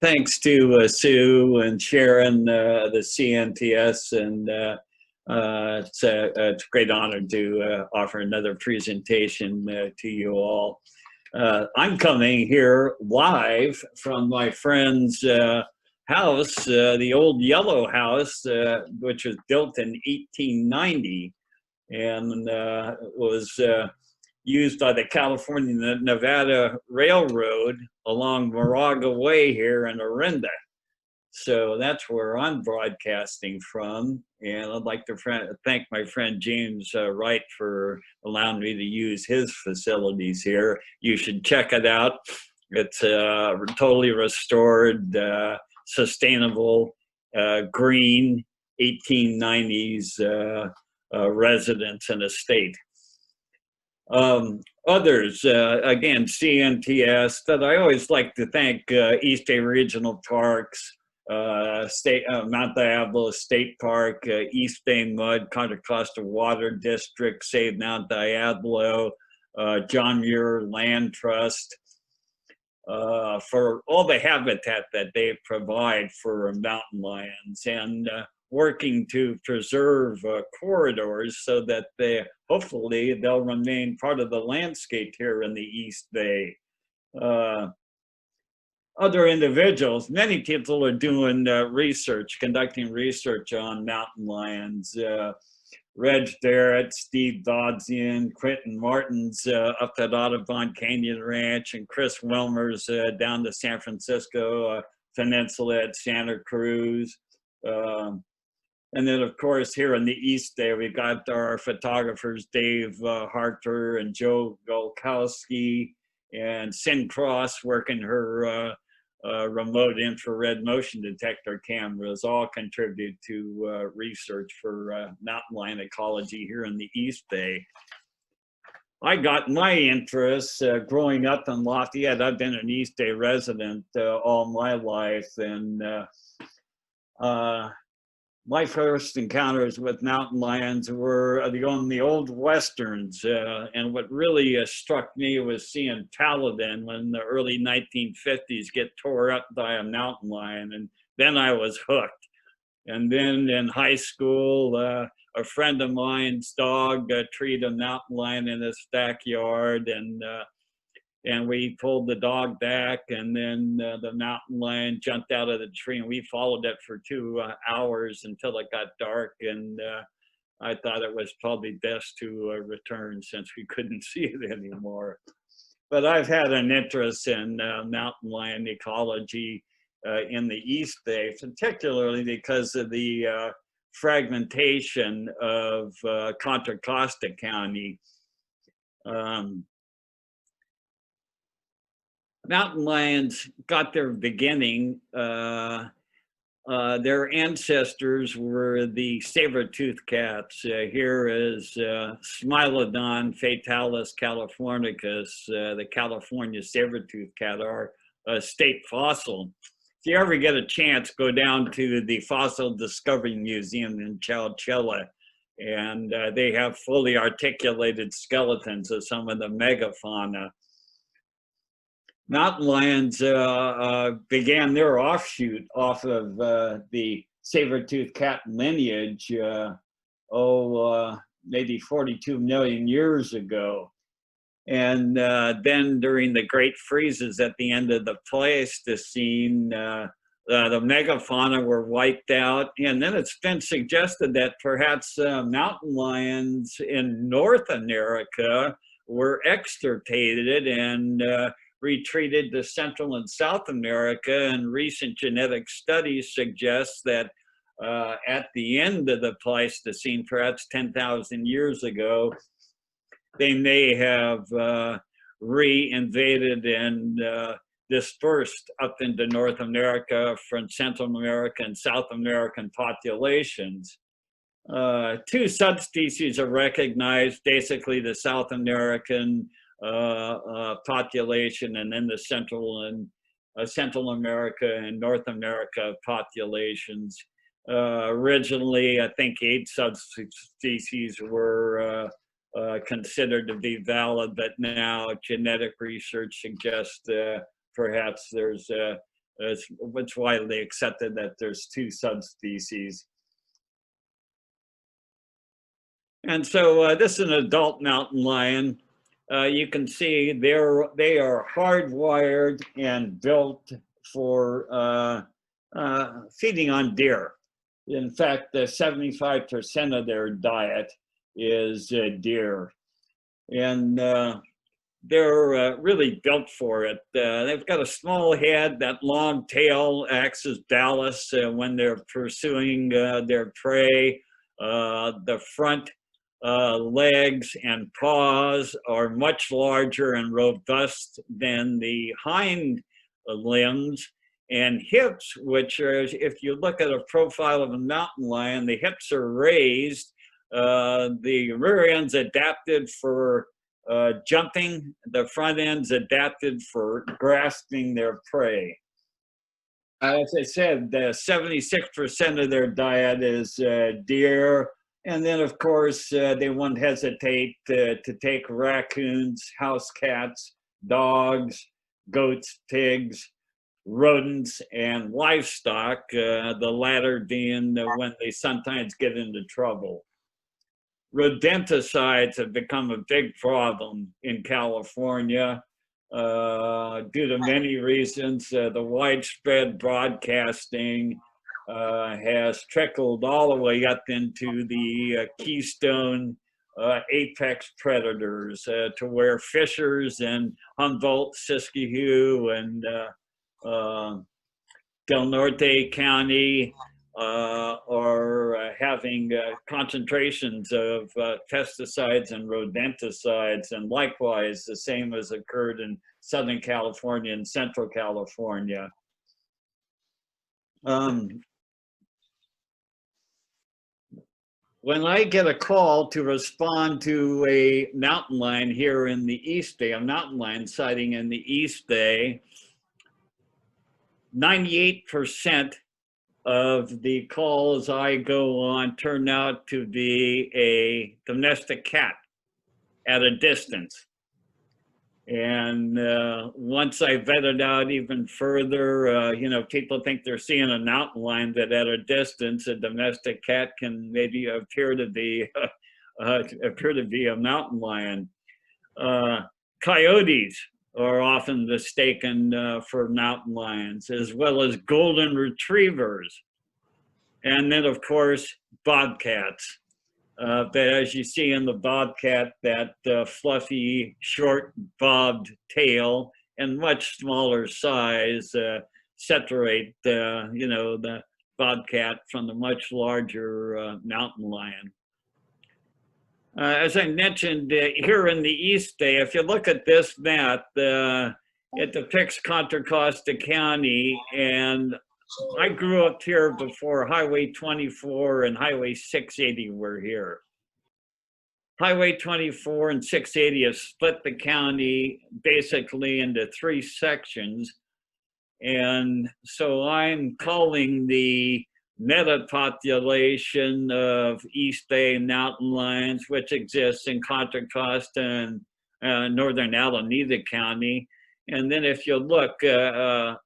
thanks to Sue and Sharon, the CNTS, and it's a great honor to offer another presentation to you all. I'm coming here live from my friend's house, the old yellow house, which was built in 1890 and was used by the California Nevada Railroad along Moraga Way here in Orinda. So that's where I'm broadcasting from. And I'd like to thank my friend James Wright for allowing me to use his facilities here. You should check it out. It's totally restored, sustainable, green 1890s residence and estate. Others, again, CNTS, that I always like to thank East Bay Regional Parks, Mount Diablo State Park, East Bay Mud, Contra Costa Water District, Save Mount Diablo, John Muir Land Trust, for all the habitat that they provide for mountain lions, and working to preserve corridors so that hopefully they'll remain part of the landscape here in the East Bay. Other individuals, many people are doing conducting research on mountain lions. Reg Barrett, Steve Dodsian, Quentin Martins up at Audubon Canyon Ranch, and Chris Wilmers down to San Francisco Peninsula at Santa Cruz. And then, of course, here in the East Bay, we got our photographers, Dave Harter and Joe Golkowski, and Sin Cross working her remote infrared motion detector cameras, all contribute to research for mountain lion ecology here in the East Bay. I got my interests growing up in Lafayette. I've been an East Bay resident all my life, and my first encounters with mountain lions were on the old westerns, and what really struck me was seeing Paladin when the early 1950s get tore up by a mountain lion, and then I was hooked. And then in high school, a friend of mine's dog treated a mountain lion in his backyard, and we pulled the dog back, and then the mountain lion jumped out of the tree, and we followed it for 2 hours until it got dark, and I thought it was probably best to return since we couldn't see it anymore. But I've had an interest in mountain lion ecology in the East Bay, particularly because of the fragmentation of Contra Costa County. Mountain lions got their beginning. Their ancestors were the saber-toothed cats. Here is Smilodon fatalis californicus, the California saber-toothed cat, our state fossil. If you ever get a chance, go down to the Fossil Discovery Museum in Chowchilla, and they have fully articulated skeletons of some of the megafauna. Mountain lions began their offshoot off of the saber-toothed cat lineage, maybe 42 million years ago. And then during the great freezes at the end of the Pleistocene, the megafauna were wiped out. And then it's been suggested that perhaps mountain lions in North America were extirpated and retreated to Central and South America, and recent genetic studies suggest that at the end of the Pleistocene, perhaps 10,000 years ago, they may have re-invaded and dispersed up into North America from Central America and South American populations. 2 subspecies are recognized, basically the South American population, and then the Central America and North America populations. Originally, I think 8 subspecies were considered to be valid, but now genetic research suggests perhaps there's It's widely accepted that there's two subspecies. And so this is an adult mountain lion. You can see they are hardwired and built for feeding on deer. In fact, 75% of their diet is deer. And they're really built for it. They've got a small head, that long tail acts as ballast when they're pursuing their prey. The front legs and paws are much larger and robust than the hind limbs, and hips, which are, if you look at a profile of a mountain lion, the hips are raised. The rear end's adapted for jumping, the front end's adapted for grasping their prey. As I said, 76% of their diet is deer. And then, of course, they won't hesitate to take raccoons, house cats, dogs, goats, pigs, rodents, and livestock, the latter being when they sometimes get into trouble. Rodenticides have become a big problem in California due to many reasons. The widespread broadcasting has trickled all the way up into the keystone apex predators to where fishers in Humboldt, Siskiyou, and Del Norte County are having concentrations of pesticides and rodenticides, and likewise the same has occurred in Southern California and Central California. When I get a call to respond to a mountain lion here in the East Bay, a mountain lion sighting in the East Bay, 98% of the calls I go on turn out to be a domestic cat at a distance. And once I vet it out even further, you know, people think they're seeing a mountain lion, but at a distance, a domestic cat can maybe appear to be a mountain lion. Coyotes are often mistaken for mountain lions, as well as golden retrievers. And then, of course, bobcats. But as you see in the bobcat, that fluffy, short, bobbed tail and much smaller size separate, you know, the bobcat from the much larger mountain lion. As I mentioned, here in the East Bay, if you look at this map, it depicts Contra Costa County, and I grew up here before Highway 24 and Highway 680 were here. Highway 24 and 680 have split the county basically into three sections. And so I'm calling the meta-population of East Bay mountain lions, which exists in Contra Costa and northern Alameda County. And then if you look, the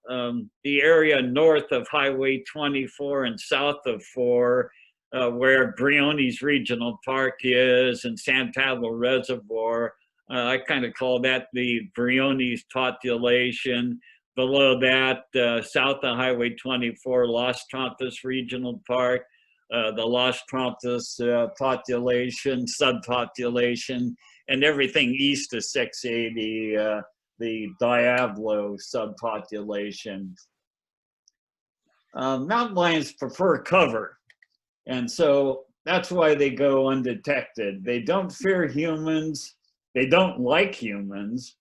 area north of Highway 24 and south of 4, where Briones Regional Park is and San Pablo Reservoir, I kind of call that the Briones population. Below that, south of Highway 24, Las Trampas Regional Park, the Las Trampas population, subpopulation, and everything east of 680, the Diablo subpopulation. Mountain lions prefer cover, and so that's why they go undetected. They don't fear humans. They don't like humans.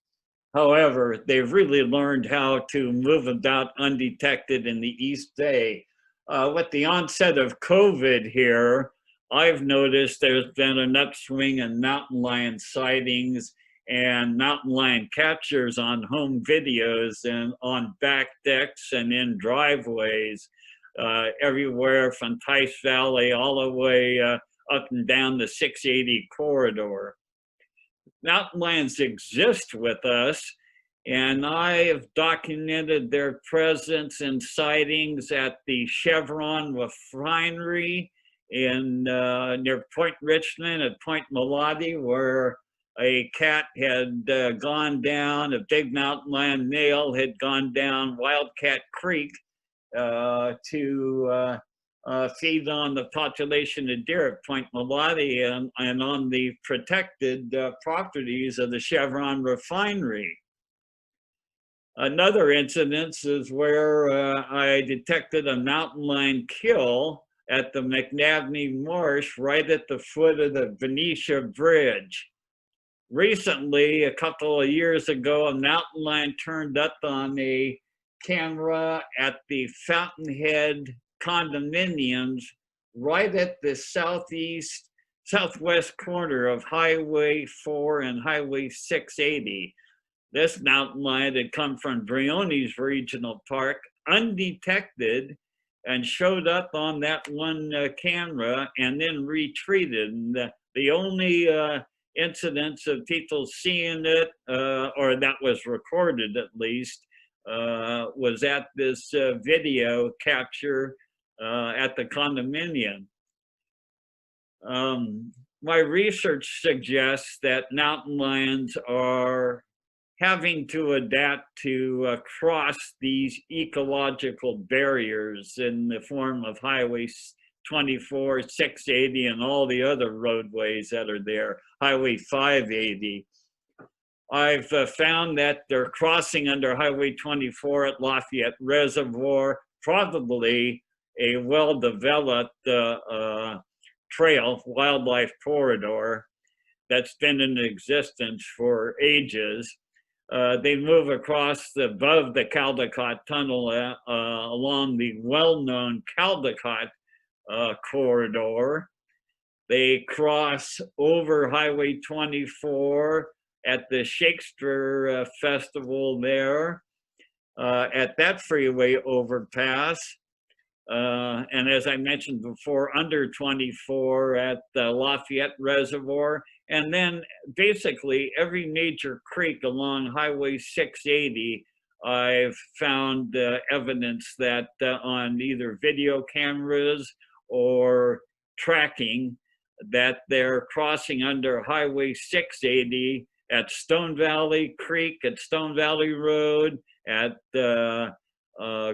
However, they've really learned how to move about undetected in the East Bay. With the onset of COVID here, I've noticed there's been an upswing in mountain lion sightings and mountain lion captures on home videos and on back decks and in driveways, everywhere from Tice Valley all the way up and down the 680 corridor. Mountain lions exist with us, And I have documented their presence and sightings at the Chevron refinery in near Point Richmond at Point Mulati, where a cat had gone down, a big mountain lion male had gone down Wildcat Creek to feed on the population of deer at Point Mulati and on the protected properties of the Chevron refinery. Another incident is where I detected a mountain lion kill at the Mcnabney Marsh right at the foot of the Venetia Bridge. Recently, a couple of years ago, a mountain lion turned up on a camera at the Fountainhead condominiums right at the southwest corner of Highway 4 and Highway 680. This mountain lion had come from Briones Regional Park undetected and showed up on that one camera and then retreated. And the only incidents of people seeing it, or that was recorded at least, was at this video capture at the condominium. My research suggests that mountain lions are having to adapt to cross these ecological barriers in the form of Highway 24, 680, and all the other roadways that are there, Highway 580. I've found that they're crossing under Highway 24 at Lafayette Reservoir, probably a well-developed trail, wildlife corridor that's been in existence for ages. They move across above the Caldecott Tunnel along the well-known Caldecott corridor. They cross over Highway 24 at the Shakespeare Festival there, at that freeway overpass. And as I mentioned before, under 24 at the Lafayette Reservoir. And then basically every major creek along Highway 680, I've found evidence that on either video cameras or tracking that they're crossing under Highway 680 at Stone Valley Creek, at Stone Valley Road, at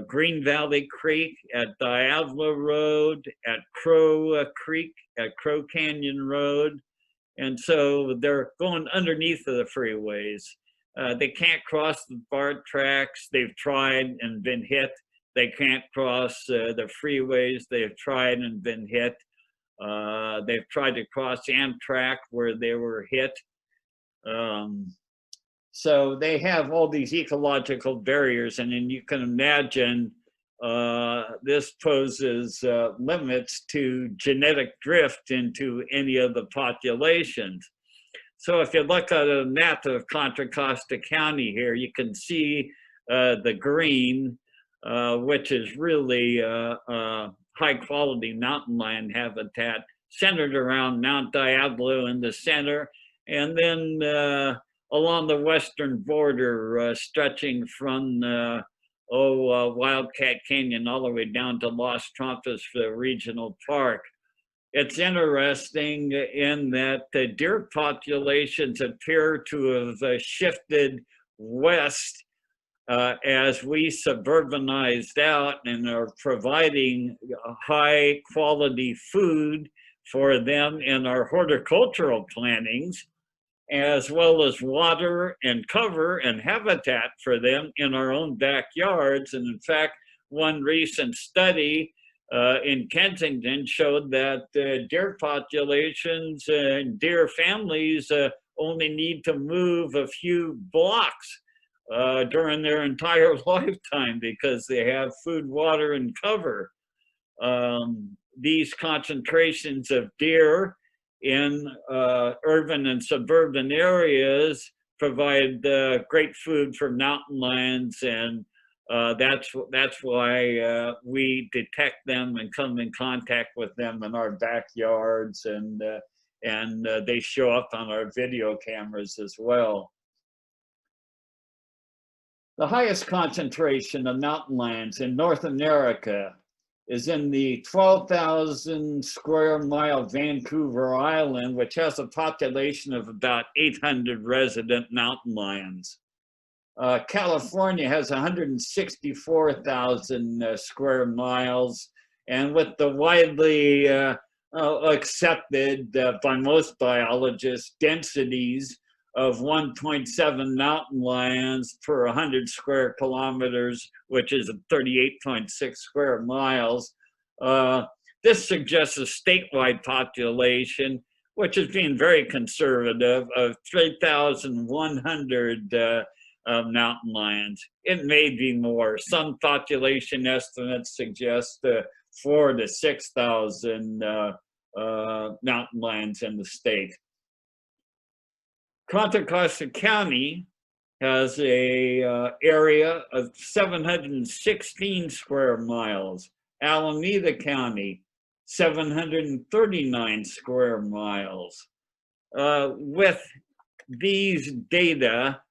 Green Valley Creek, at Diablo Road, at Crow Creek, at Crow Canyon Road. And so they're going underneath of the freeways. They can't cross the BART tracks. They've tried and been hit. They can't cross the freeways. They've tried and been hit. They've tried to cross Amtrak where they were hit. So they have all these ecological barriers, and then you can imagine this poses limits to genetic drift into any of the populations. So if you look at a map of Contra Costa County here, you can see the green, which is really high quality mountain lion habitat centered around Mount Diablo in the center, and then along the western border, stretching from Wildcat Canyon all the way down to Las Trampas Regional Park. It's interesting in that the deer populations appear to have shifted west as we suburbanized out and are providing high quality food for them in our horticultural plantings, as well as water and cover and habitat for them in our own backyards. And in fact, one recent study in Kensington showed that deer populations and deer families only need to move a few blocks during their entire lifetime because they have food, water, and cover. These concentrations of deer in urban and suburban areas provide great food for mountain lions, and that's why we detect them and come in contact with them in our backyards, and they show up on our video cameras as well. The highest concentration of mountain lions in North America is in the 12,000 square mile Vancouver Island, which has a population of about 800 resident mountain lions. California has 164,000 square miles, and with the widely accepted by most biologists densities of 1.7 mountain lions per 100 square kilometers, which is 38.6 square miles. This suggests a statewide population, which is being very conservative, of 3,100 mountain lions. It may be more. Some population estimates suggest 4,000 to 6,000 mountain lions in the state. Contra Costa County has a area of 716 square miles. Alameda County, 739 square miles. With these data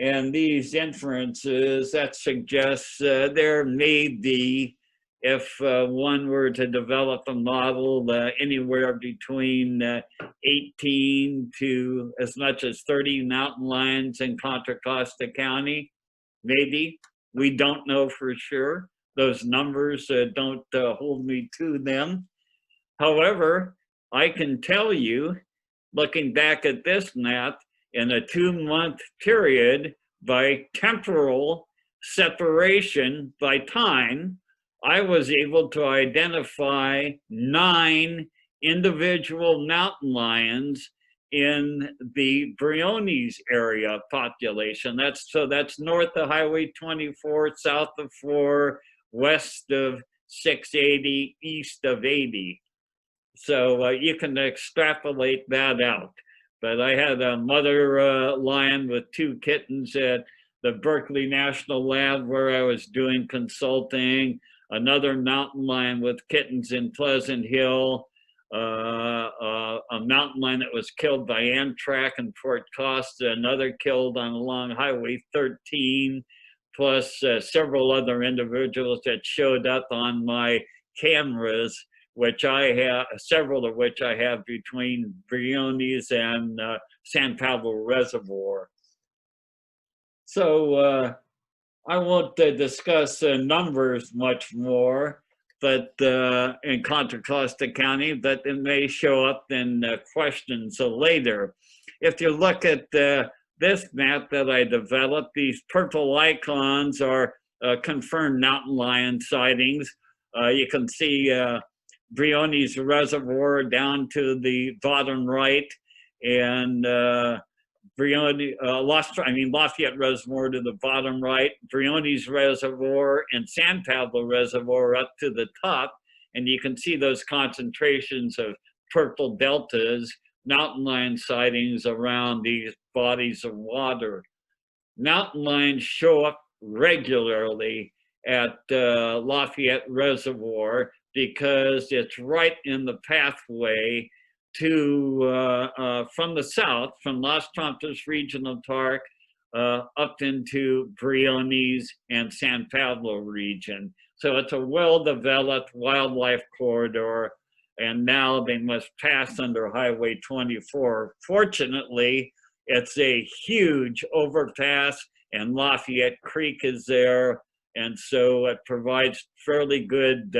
and these inferences, that suggests there may be, if one were to develop a model, anywhere between 18 to as much as 30 mountain lions in Contra Costa County, maybe. We don't know for sure. Those numbers don't hold me to them. However, I can tell you, looking back at this map, in a 2-month period, by temporal separation by time, I was able to identify 9 individual mountain lions in the Briones area population. That's north of Highway 24, south of 4, west of 680, east of 80. So you can extrapolate that out. But I had a mother lion with 2 kittens at the Berkeley National Lab where I was doing consulting, another mountain lion with kittens in Pleasant Hill, a mountain lion that was killed by Amtrak in Port Costa, another killed on along Highway 13, plus several other individuals that showed up on my cameras, which I have, several of which I have between Briones and San Pablo Reservoir. So I won't discuss numbers much more, but in Contra Costa County, but it may show up in questions later. If you look at this map that I developed, these purple icons are confirmed mountain lion sightings. You can see Briones Reservoir down to the bottom right, and Lafayette Reservoir to the bottom right, Briones Reservoir and San Pablo Reservoir up to the top, and you can see those concentrations of purple deltas, mountain lion sightings around these bodies of water. Mountain lions show up regularly at Lafayette Reservoir because it's right in the pathway to from the south, from Las Trampas Regional Park up into Briones and San Pablo region. So it's a well-developed wildlife corridor, and now they must pass under Highway 24. Fortunately, it's a huge overpass, and Lafayette Creek is there, and so it provides fairly good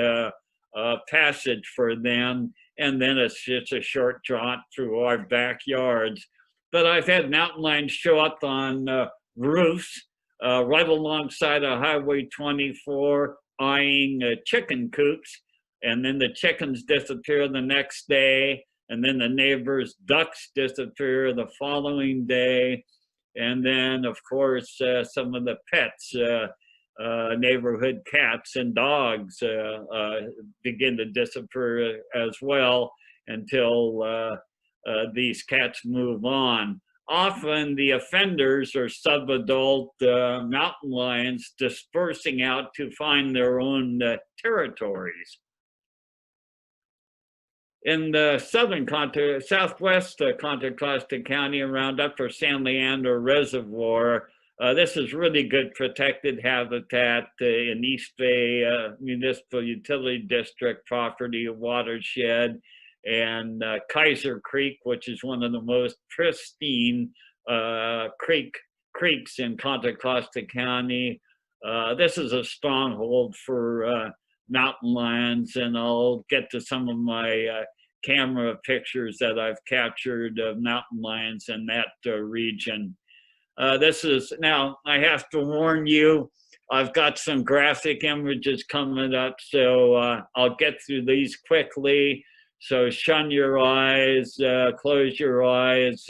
passage for them. And then it's just a short jaunt through our backyards. But I've had mountain lions show up on roofs right alongside of Highway 24, eyeing chicken coops. And then the chickens disappear the next day. And then the neighbors' ducks disappear the following day. And then, of course, some of the pets, neighborhood cats and dogs begin to disappear as well until these cats move on. Often the offenders are subadult mountain lions dispersing out to find their own territories. In the southwest Contra Costa County around Upper San Leandro Reservoir, This is really good protected habitat in East Bay Municipal Utility District property watershed, and Kaiser Creek, which is one of the most pristine creeks in Contra Costa County. This is a stronghold for mountain lions, and I'll get to some of my camera pictures that I've captured of mountain lions in that region. This is, now I have to warn you, I've got some graphic images coming up, so I'll get through these quickly. So shun your eyes, close your eyes.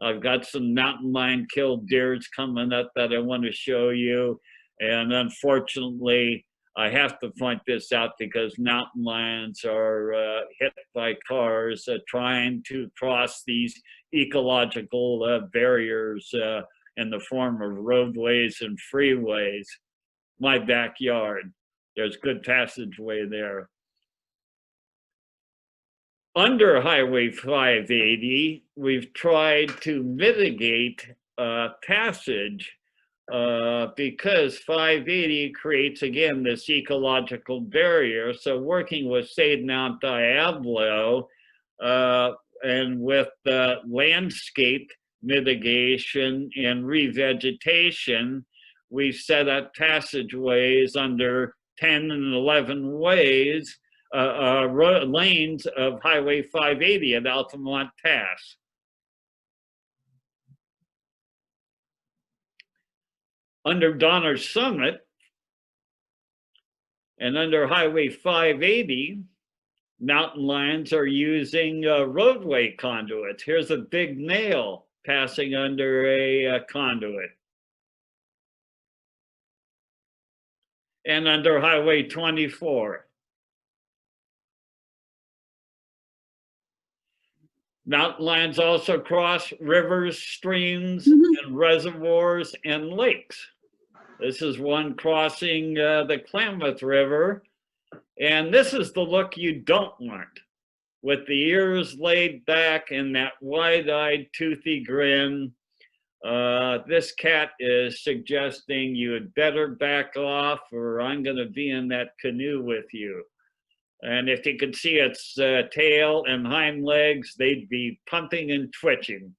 I've got some mountain lion killed deers coming up that I want to show you. And unfortunately, I have to point this out because mountain lions are hit by cars trying to cross these ecological barriers in the form of roadways and freeways. My backyard, there's good passageway there. Under Highway 580, we've tried to mitigate passage because 580 creates, again, this ecological barrier. So working with Save Mount Diablo and with landscape mitigation and revegetation, we've set up passageways under 10 and 11 ways, lanes of Highway 580 at Altamont Pass. Under Donner Summit and under Highway 580, mountain lions are using roadway conduits. Here's a big nail passing under a conduit. And under Highway 24. Mountain lions also cross rivers, streams, and reservoirs and lakes. This is one crossing the Klamath River. And this is the look you don't want, with the ears laid back and that wide-eyed, toothy grin. This cat is suggesting you had better back off or I'm gonna be in that canoe with you. And if you could see its tail and hind legs, they'd be pumping and twitching.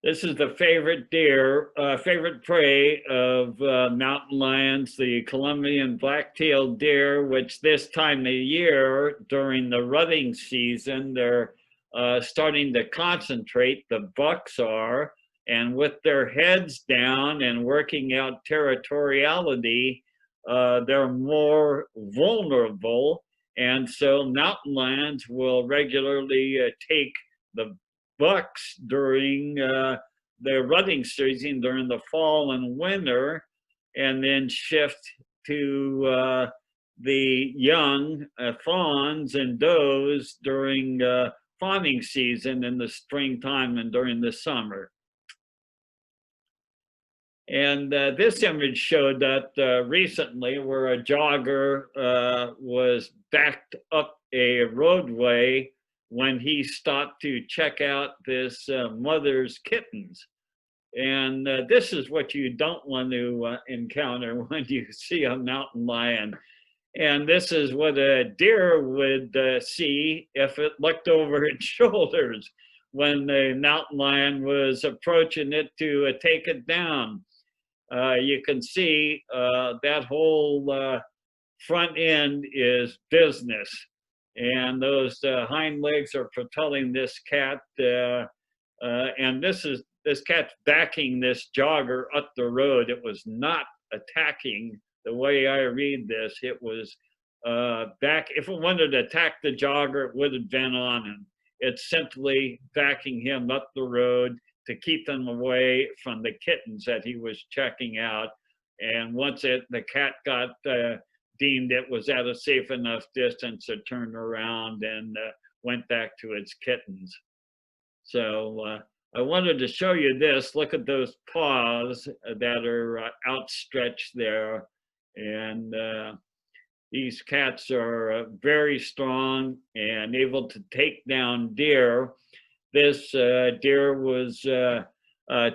This is the favorite deer, favorite prey of mountain lions, the Colombian black-tailed deer, which this time of year during the rutting season, they're starting to concentrate, the bucks are, and with their heads down and working out territoriality, they're more vulnerable. And so mountain lions will regularly take the bucks during their rutting season during the fall and winter, and then shift to the young fawns and does during fawning season in the springtime and during the summer. And this image showed that recently where a jogger was backed up a roadway when he stopped to check out this mother's kittens. And this is what you don't want to encounter when you see a mountain lion. And this is what a deer would see if it looked over its shoulders when the mountain lion was approaching it to take it down. You can see that whole front end is business. And those hind legs are propelling this cat. And this cat's backing this jogger up the road. It was not attacking the way I read this. It was back. If it wanted to attack the jogger, it would have been on him. It's simply backing him up the road to keep them away from the kittens that he was checking out. And once the cat got deemed it was at a safe enough distance, it turned around and went back to its kittens. So I wanted to show you this. Look at those paws that are outstretched there. And these cats are very strong and able to take down deer. this deer was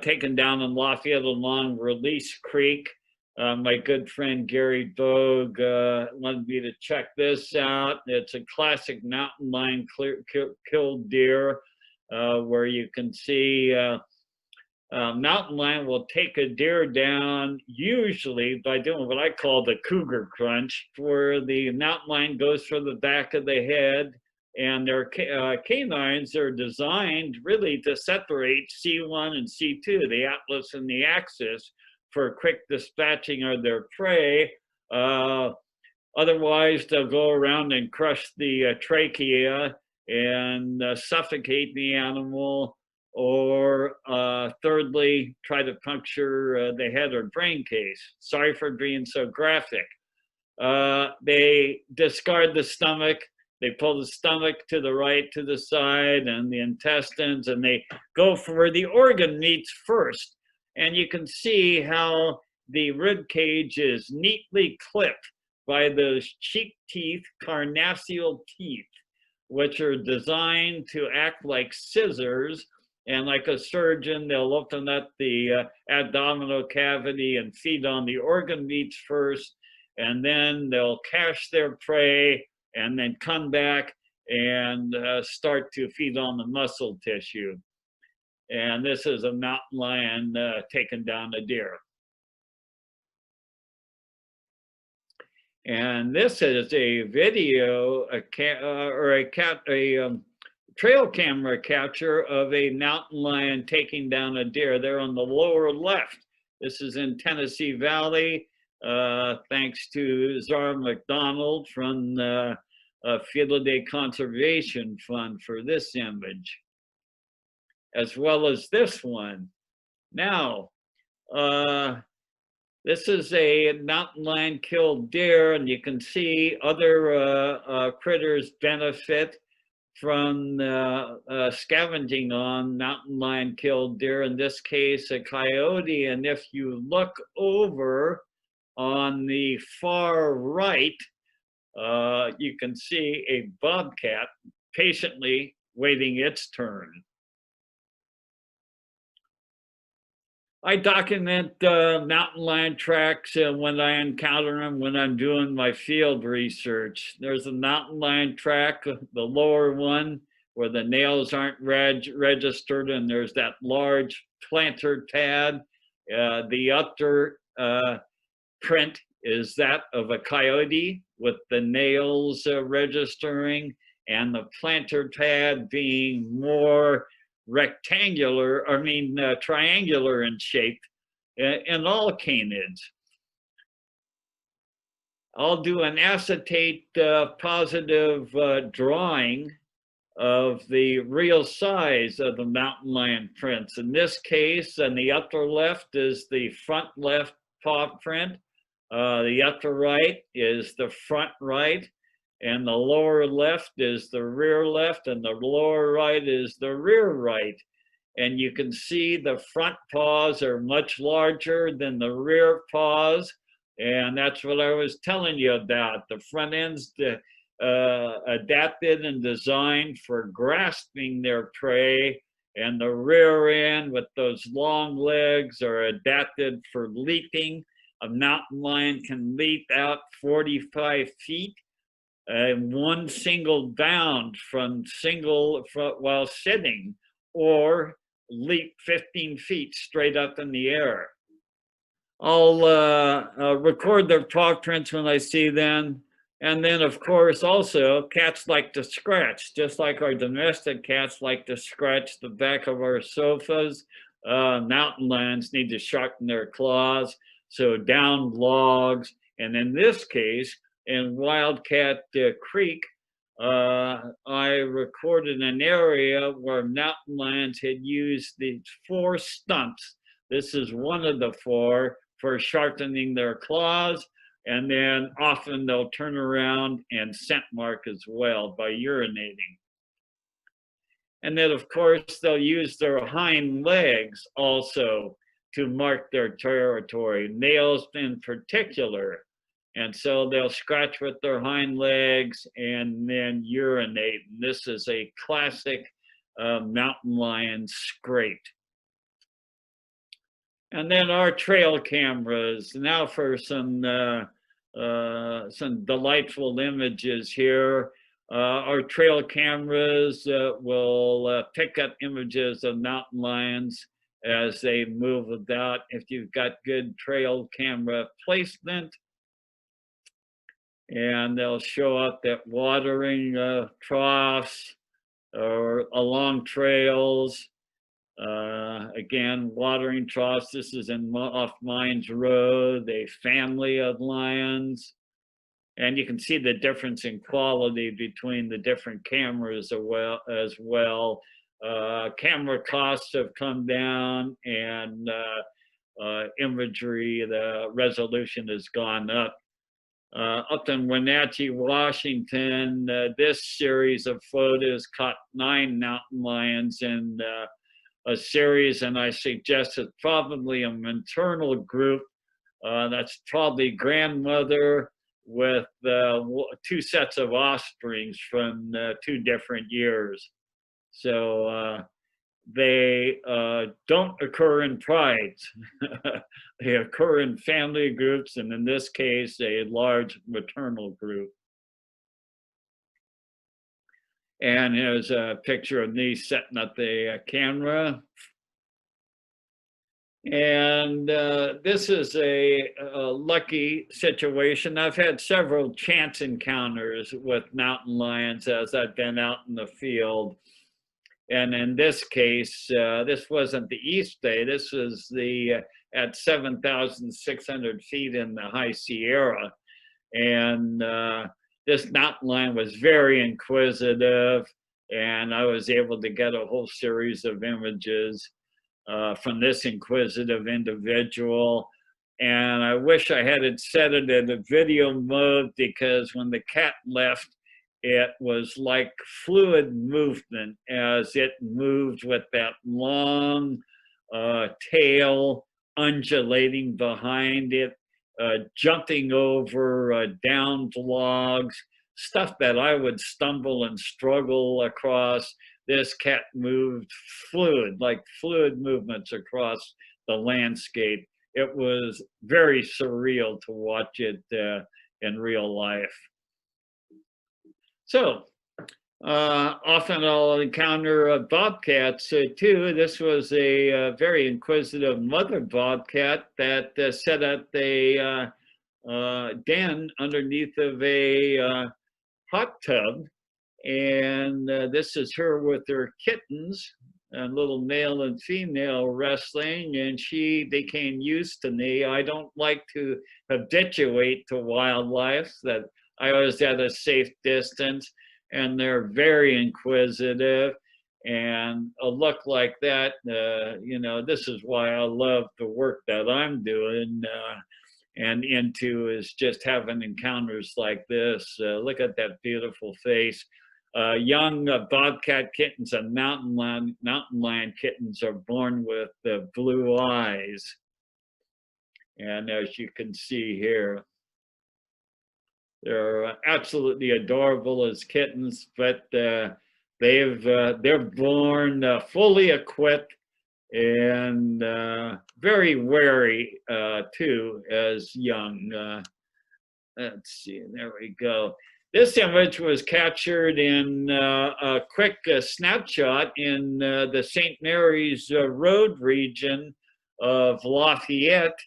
taken down in Lafayette along Release Creek. My good friend Gary Vogue wanted me to check this out. It's a classic mountain lion killed deer where you can see mountain lion will take a deer down usually by doing what I call the cougar crunch, where the mountain lion goes for the back of the head, and their canines are designed really to separate C1 and C2, the atlas and the axis, for quick dispatching of their prey. Otherwise, they'll go around and crush the trachea and suffocate the animal, or thirdly, try to puncture the head or brain case. Sorry for being so graphic. They discard the stomach. They pull the stomach to the right, to the side, and the intestines, and they go for where the organ meets first. And you can see how the rib cage is neatly clipped by those cheek teeth, carnassial teeth, which are designed to act like scissors. And like a surgeon, they'll open up the abdominal cavity and feed on the organ meats first, and then they'll cache their prey and then come back and start to feed on the muscle tissue. And this is a mountain lion taking down a deer. And this is a video, a trail camera capture of a mountain lion taking down a deer. They're on the lower left. This is in Tennessee Valley, thanks to Zara McDonald from the Field Day Conservation Fund for this image, as well as this one. Now, this is a mountain lion killed deer, and you can see other critters benefit from scavenging on mountain lion killed deer, in this case a coyote. And if you look over on the far right, you can see a bobcat patiently waiting its turn. I document mountain lion tracks when I encounter them when I'm doing my field research. There's a mountain lion track, the lower one, where the nails aren't registered, and there's that large planter pad. The upper print is that of a coyote with the nails registering, and the planter pad being more rectangular, triangular in shape in all canids. I'll do an acetate positive drawing of the real size of the mountain lion prints. In this case, on the upper left is the front left paw print. The upper right is the front right, and the lower left is the rear left, and the lower right is the rear right. And you can see the front paws are much larger than the rear paws, and that's what I was telling you about. The front end's adapted and designed for grasping their prey, and the rear end with those long legs are adapted for leaping. A mountain lion can leap out 45 feet one single bound while sitting, or leap 15 feet straight up in the air. I'll record their paw prints when I see them. And then, of course, also, cats like to scratch, just like our domestic cats like to scratch the back of our sofas. Mountain lions need to sharpen their claws, so down logs. And in this case, in Wildcat Creek, I recorded an area where mountain lions had used these 4 stumps. This is one of the 4 for sharpening their claws. And then often they'll turn around and scent mark as well by urinating. And then, of course, they'll use their hind legs also to mark their territory, nails in particular. And so they'll scratch with their hind legs and then urinate. And this is a classic mountain lion scraped. And then our trail cameras. Now for some delightful images here. Our trail cameras will pick up images of mountain lions as they move about. If you've got good trail camera placement, and they'll show up at watering troughs or along trails. Again, watering troughs. This is off Mines Road, a family of lions. And you can see the difference in quality between the different cameras as well. Camera costs have come down, and imagery, the resolution has gone up. Up in Wenatchee, Washington, this series of photos caught 9 mountain lions in a series, and I suggest it's probably a maternal group. That's probably grandmother with 2 sets of offsprings from 2 different years. So they don't occur in prides. They occur in family groups, and in this case, a large maternal group. And here's a picture of me setting up the camera. And this is a lucky situation. I've had several chance encounters with mountain lions as I've been out in the field. And in this case, this wasn't the East Bay. This was at 7,600 feet in the High Sierra. And this mountain lion was very inquisitive, and I was able to get a whole series of images from this inquisitive individual. And I wish I had set it in a video mode, because when the cat left, it was like fluid movement as it moved with that long tail undulating behind it, jumping over downed logs, stuff that I would stumble and struggle across. This cat moved like fluid movements across the landscape. It was very surreal to watch it in real life. So often I'll encounter bobcats too. This was a very inquisitive mother bobcat that set up a den underneath of a hot tub. And this is her with her kittens, a little male and female wrestling, and she became used to me. I don't like to habituate to wildlife, that I was at a safe distance, and they're very inquisitive. And a look like that, you know, this is why I love the work that I'm doing and into, is just having encounters like this. Look at that beautiful face. Young bobcat kittens and mountain lion kittens are born with blue eyes. And as you can see here, they're absolutely adorable as kittens, but they're born fully equipped and very wary too as young. Let's see, there we go. This image was captured in a quick snapshot in the St. Mary's Road region of Lafayette,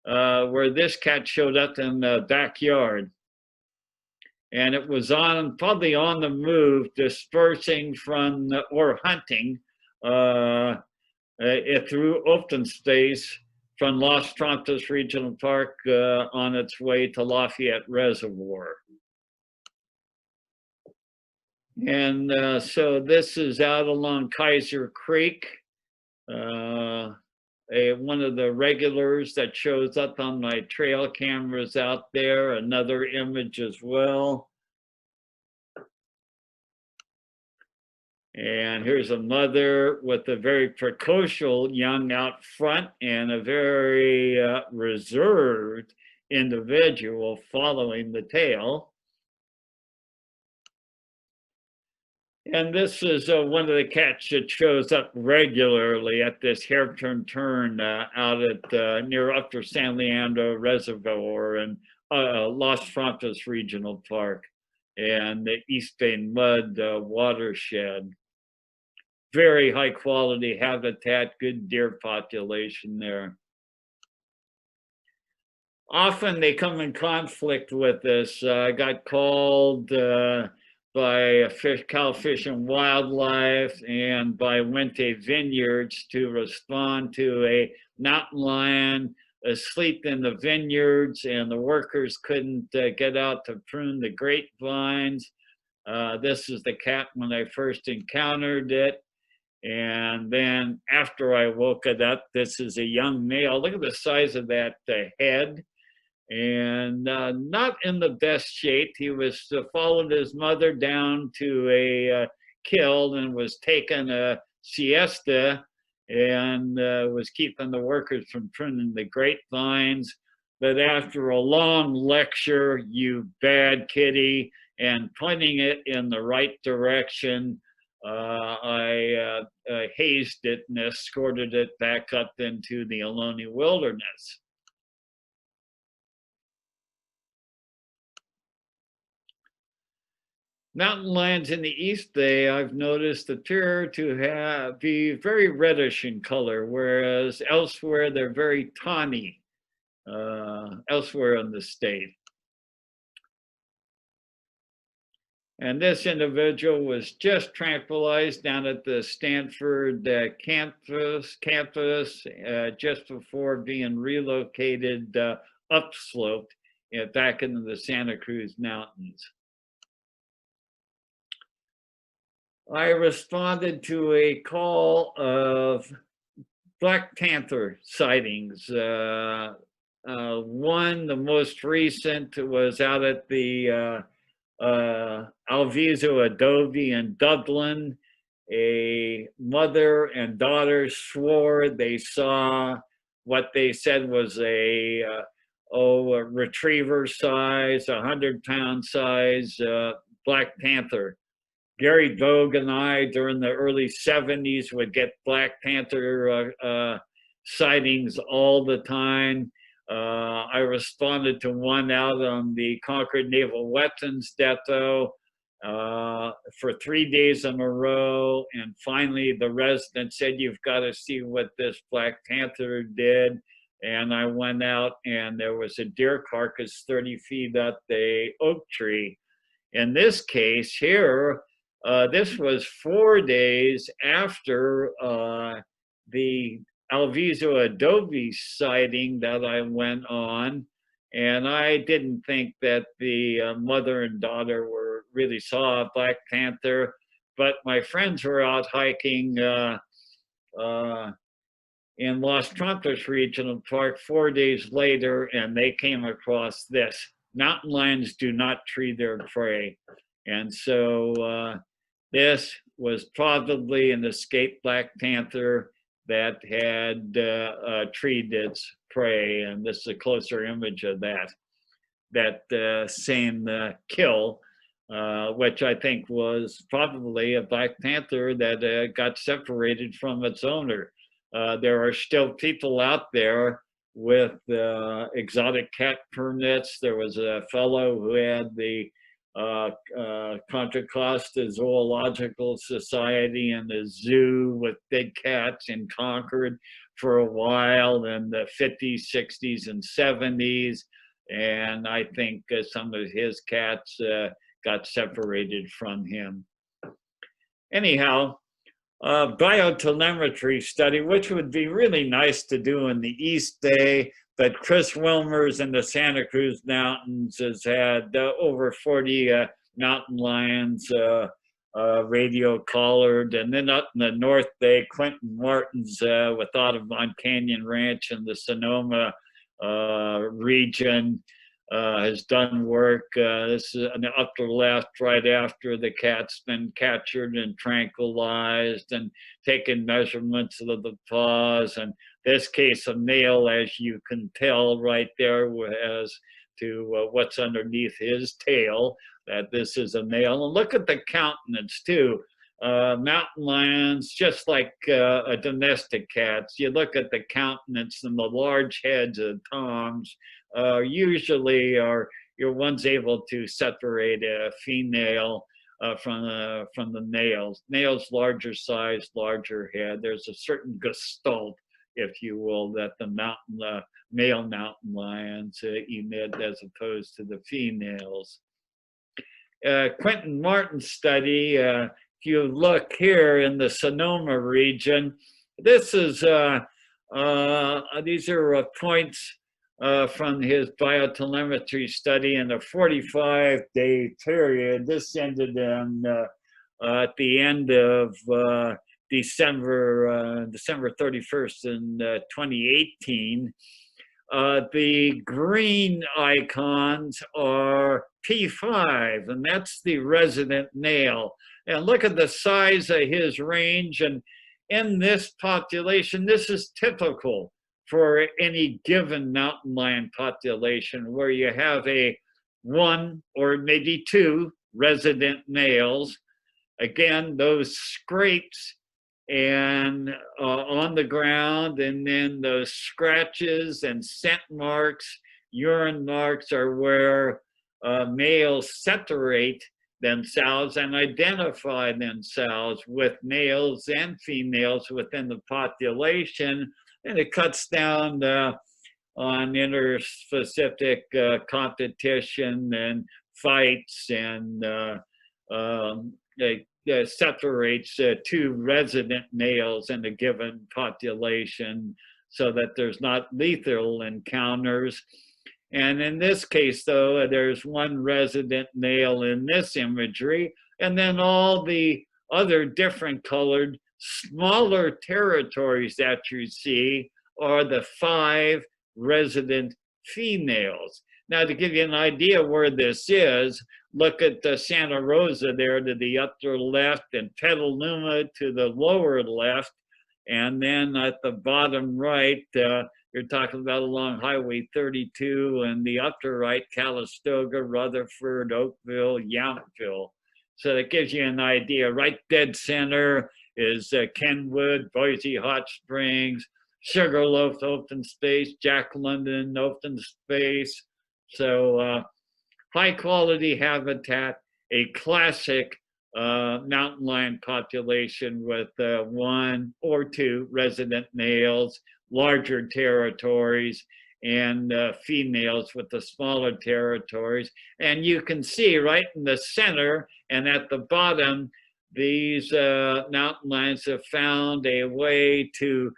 where this cat showed up in the backyard. And it was probably on the move, dispersing from or hunting through open space from Los Trantos Regional Park on its way to Lafayette Reservoir. And so this is out along Kaiser Creek. One of the regulars that shows up on my trail cameras out there, another image as well. And here's a mother with a very precocial young out front, and a very reserved individual following the tail. And this is one of the cats that shows up regularly at this turn out at near Upper San Leandro Reservoir and Los Frontos Regional Park and the East Bay Mud watershed. Very high quality habitat, good deer population there. Often they come in conflict with us. I got called by Cal Fish and Wildlife and by Wente Vineyards to respond to a mountain lion asleep in the vineyards, and the workers couldn't get out to prune the grapevines. This is the cat when I first encountered it. And then after I woke it up, this is a young male. Look at the size of that head. And not in the best shape. He was followed his mother down to a kill and was taking a siesta and was keeping the workers from pruning the grapevines. But after a long lecture, you bad kitty, and pointing it in the right direction, I hazed it and escorted it back up into the Ohlone wilderness. Mountain lions in the East Bay, I've noticed, appear to be very reddish in color, whereas elsewhere they're very tawny, elsewhere in the state. And this individual was just tranquilized down at the Stanford campus just before being relocated upslope back into the Santa Cruz Mountains. I responded to a call of Black Panther sightings. One, the most recent, was out at the Alviso Adobe in Dublin. A mother and daughter swore they saw what they said was a retriever size, 100-pound size Black Panther. Gary Vogue and I, during the early 70s, would get Black Panther sightings all the time. I responded to one out on the Concord Naval Weapons Depot for 3 days in a row. And finally, the resident said, "You've got to see what this Black Panther did." And I went out, and there was a deer carcass 30 feet up the oak tree. In this case here, this was 4 days after the Alviso Adobe sighting that I went on, and I didn't think that the mother and daughter really saw a Black Panther, but my friends were out hiking in Los Frontos Regional Park 4 days later, and they came across this. Mountain lions do not tree their prey, and so this was probably an escaped Black Panther that had treed its prey, and this is a closer image of that same kill, which I think was probably a Black Panther that got separated from its owner. There are still people out there with exotic cat permits. There was a fellow who had the Contra Costa Zoological Society and the zoo with big cats in Concord for a while in the 50s, 60s, and 70s. And I think some of his cats got separated from him. Anyhow, biotelemetry study, which would be really nice to do in the East Bay, but Chris Wilmers in the Santa Cruz Mountains has had over 40 mountain lions radio collared. And then up in the North Bay, Quentin Martin's with Audubon Canyon Ranch in the Sonoma region has done work. This is on the upper left, right after the cat's been captured and tranquilized and taken measurements of the paws. And this case, a male, as you can tell right there, as to what's underneath his tail, that this is a male. And look at the countenance too. Mountain lions, just like a domestic cats, you look at the countenance and the large heads of toms, usually are your ones able to separate a female from the males. Males larger size, larger head. There's a certain gestalt, if you will, that the male mountain lions emit as opposed to the females. Quentin Martin's study, if you look here in the Sonoma region, this is these are points from his biotelemetry study in a 45-day period. This ended in, at the end of December 31st in 2018. The green icons are P5, and that's the resident male. And look at the size of his range. And in this population, this is typical for any given mountain lion population, where you have a one or maybe two resident males. Again, those scrapes and on the ground, and then those scratches and scent marks, urine marks are where males separate themselves and identify themselves with males and females within the population, and it cuts down on interspecific competition and fights, and separates two resident males in a given population so that there's not lethal encounters. And in this case, though, there's one resident male in this imagery, and then all the other different colored smaller territories that you see are the 5 resident females. Now, to give you an idea where this is, look at Santa Rosa there to the upper left, and Petaluma to the lower left. And then at the bottom right, you're talking about along Highway 32, and the upper right, Calistoga, Rutherford, Oakville, Yountville. So that gives you an idea. Right dead center is Kenwood, Boise Hot Springs, Sugarloaf open space, Jack London open space. So high quality habitat, a classic mountain lion population with 1 or 2 resident males, larger territories, and females with the smaller territories. And you can see right in the center and at the bottom, these mountain lions have found a way to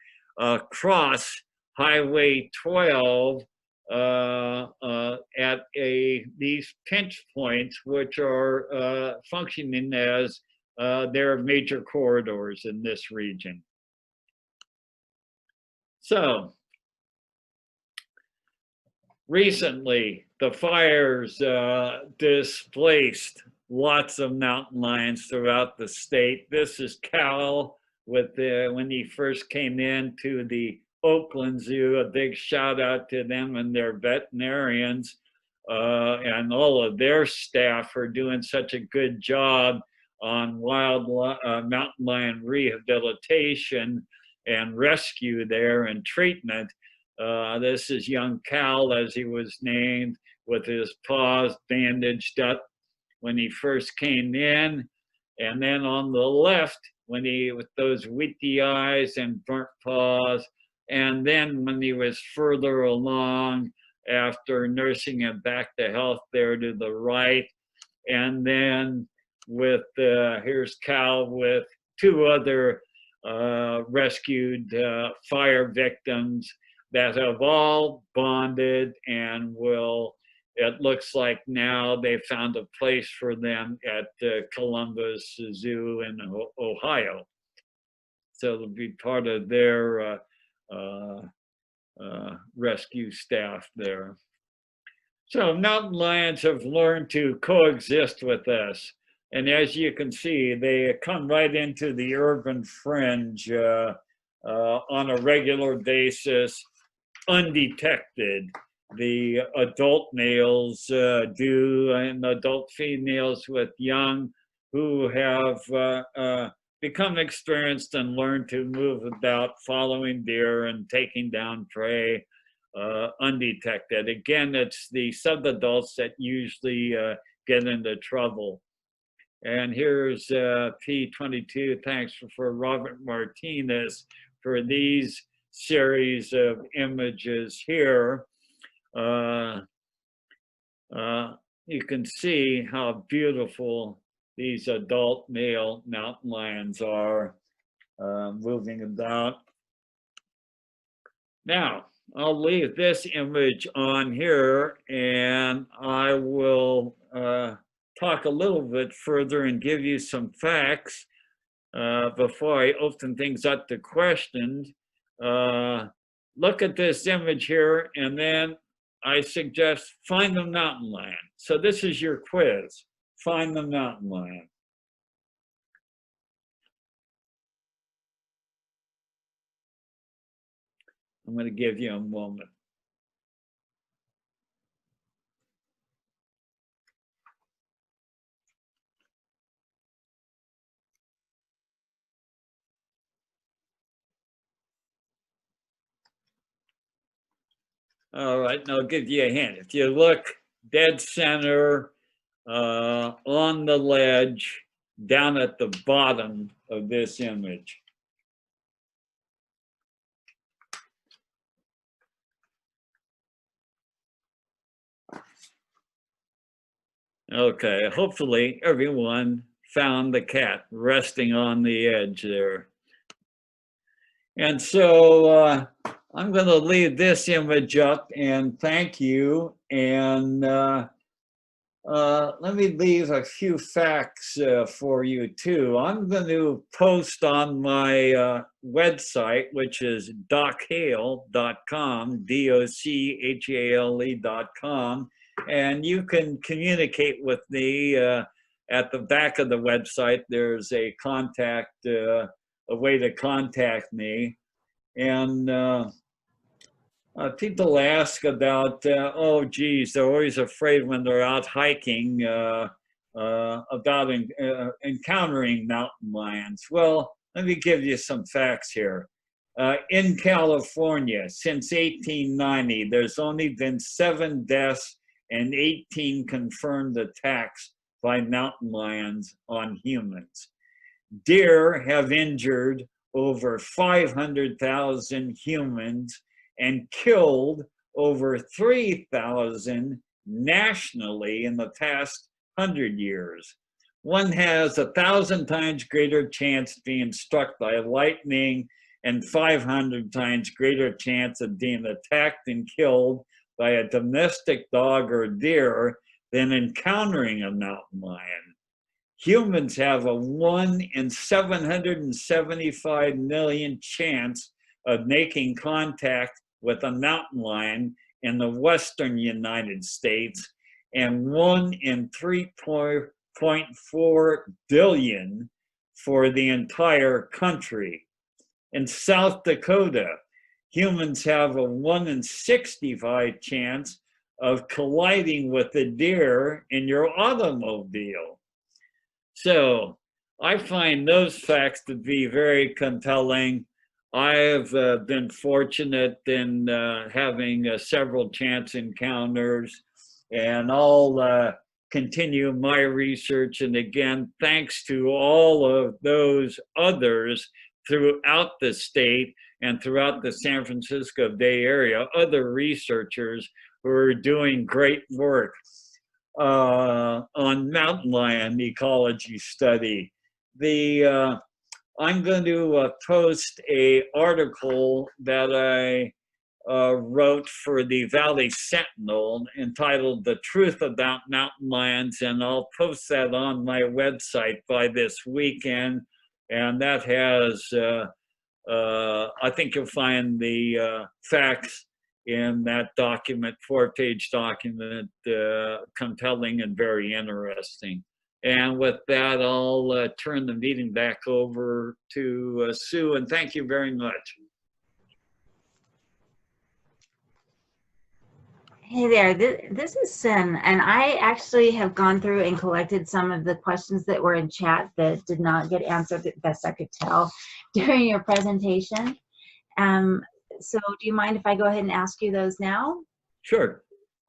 cross Highway 12 at these pinch points, which are functioning as their major corridors in this region. So recently, the fires displaced lots of mountain lions throughout the state. This is Cal with when he first came into the Oakland Zoo. A big shout out to them and their veterinarians and all of their staff for doing such a good job on wild mountain lion rehabilitation and rescue there and treatment. This is young Cal, as he was named, with his paws bandaged up when he first came in. And then on the left, when he, with those weepy eyes and burnt paws. And then when he was further along, after nursing him back to health, there to the right. And then with, here's Cal with 2 other rescued fire victims that have all bonded and will, it looks like now they found a place for them at Columbus Zoo in Ohio. So it'll be part of their rescue staff there. So mountain lions have learned to coexist with us. And as you can see, they come right into the urban fringe on a regular basis, undetected. The adult males do, and adult females with young who have become experienced and learned to move about following deer and taking down prey undetected. Again, it's the subadults that usually get into trouble. And here's P22. Thanks for Robert Martinez for these series of images here. You can see how beautiful these adult male mountain lions are moving about. Now, I'll leave this image on here and I will talk a little bit further and give you some facts before I open things up to questions. Look at this image here, and then I suggest find the mountain lion. So this is your quiz, find the mountain lion. I'm going to give you a moment. All right, and I'll give you a hint. If you look dead center on the ledge down at the bottom of this image. Okay, hopefully everyone found the cat resting on the edge there. And so I'm going to leave this image up and thank you. And let me leave a few facts for you too. I'm going to post on my website, which is dochale.com, DOCHALE.com. And you can communicate with me at the back of the website. There's a contact, a way to contact me. And people ask about, oh, geez, they're always afraid when they're out hiking about encountering mountain lions. Well, let me give you some facts here. In California, since 1890, there's only been 7 deaths and 18 confirmed attacks by mountain lions on humans. Deer have injured over 500,000 humans and killed over 3,000 nationally in the past 100 years. One has 1,000 times greater chance of being struck by lightning and 500 times greater chance of being attacked and killed by a domestic dog or deer than encountering a mountain lion. Humans have a 1 in 775 million chance of making contact with a mountain lion in the western United States and 1 in 3.4 billion for the entire country. In South Dakota, humans have a 1 in 65 chance of colliding with a deer in your automobile. So I find those facts to be very compelling. I've been fortunate in having several chance encounters, and I'll continue my research. And again, thanks to all of those others throughout the state and throughout the San Francisco Bay Area, other researchers who are doing great work on mountain lion ecology study. I'm going to post an article that I wrote for the Valley Sentinel entitled "The Truth About Mountain Lions," and I'll post that on my website by this weekend. And that has, I think you'll find the facts in that document, 4-page document, compelling and very interesting. And with that, I'll turn the meeting back over to Sue, and thank you very much. Hey there, this is Sin, and I actually have gone through and collected some of the questions that were in chat that did not get answered, the best I could tell, during your presentation. Um, so do you mind if I go ahead and ask you those now? Sure.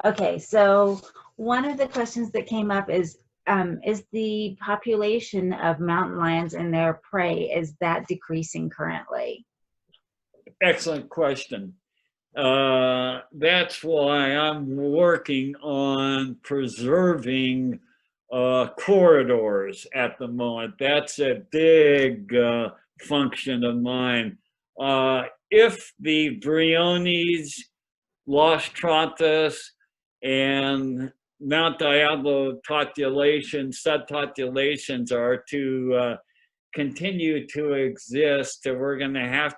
Okay, so one of the questions that came up is the population of mountain lions and their prey, is that decreasing currently? Excellent question. That's why I'm working on preserving corridors at the moment. That's a big function of mine. If the Briones, Los Trontas, and Mount Diablo populations, subpopulations are to continue to exist, we're going to have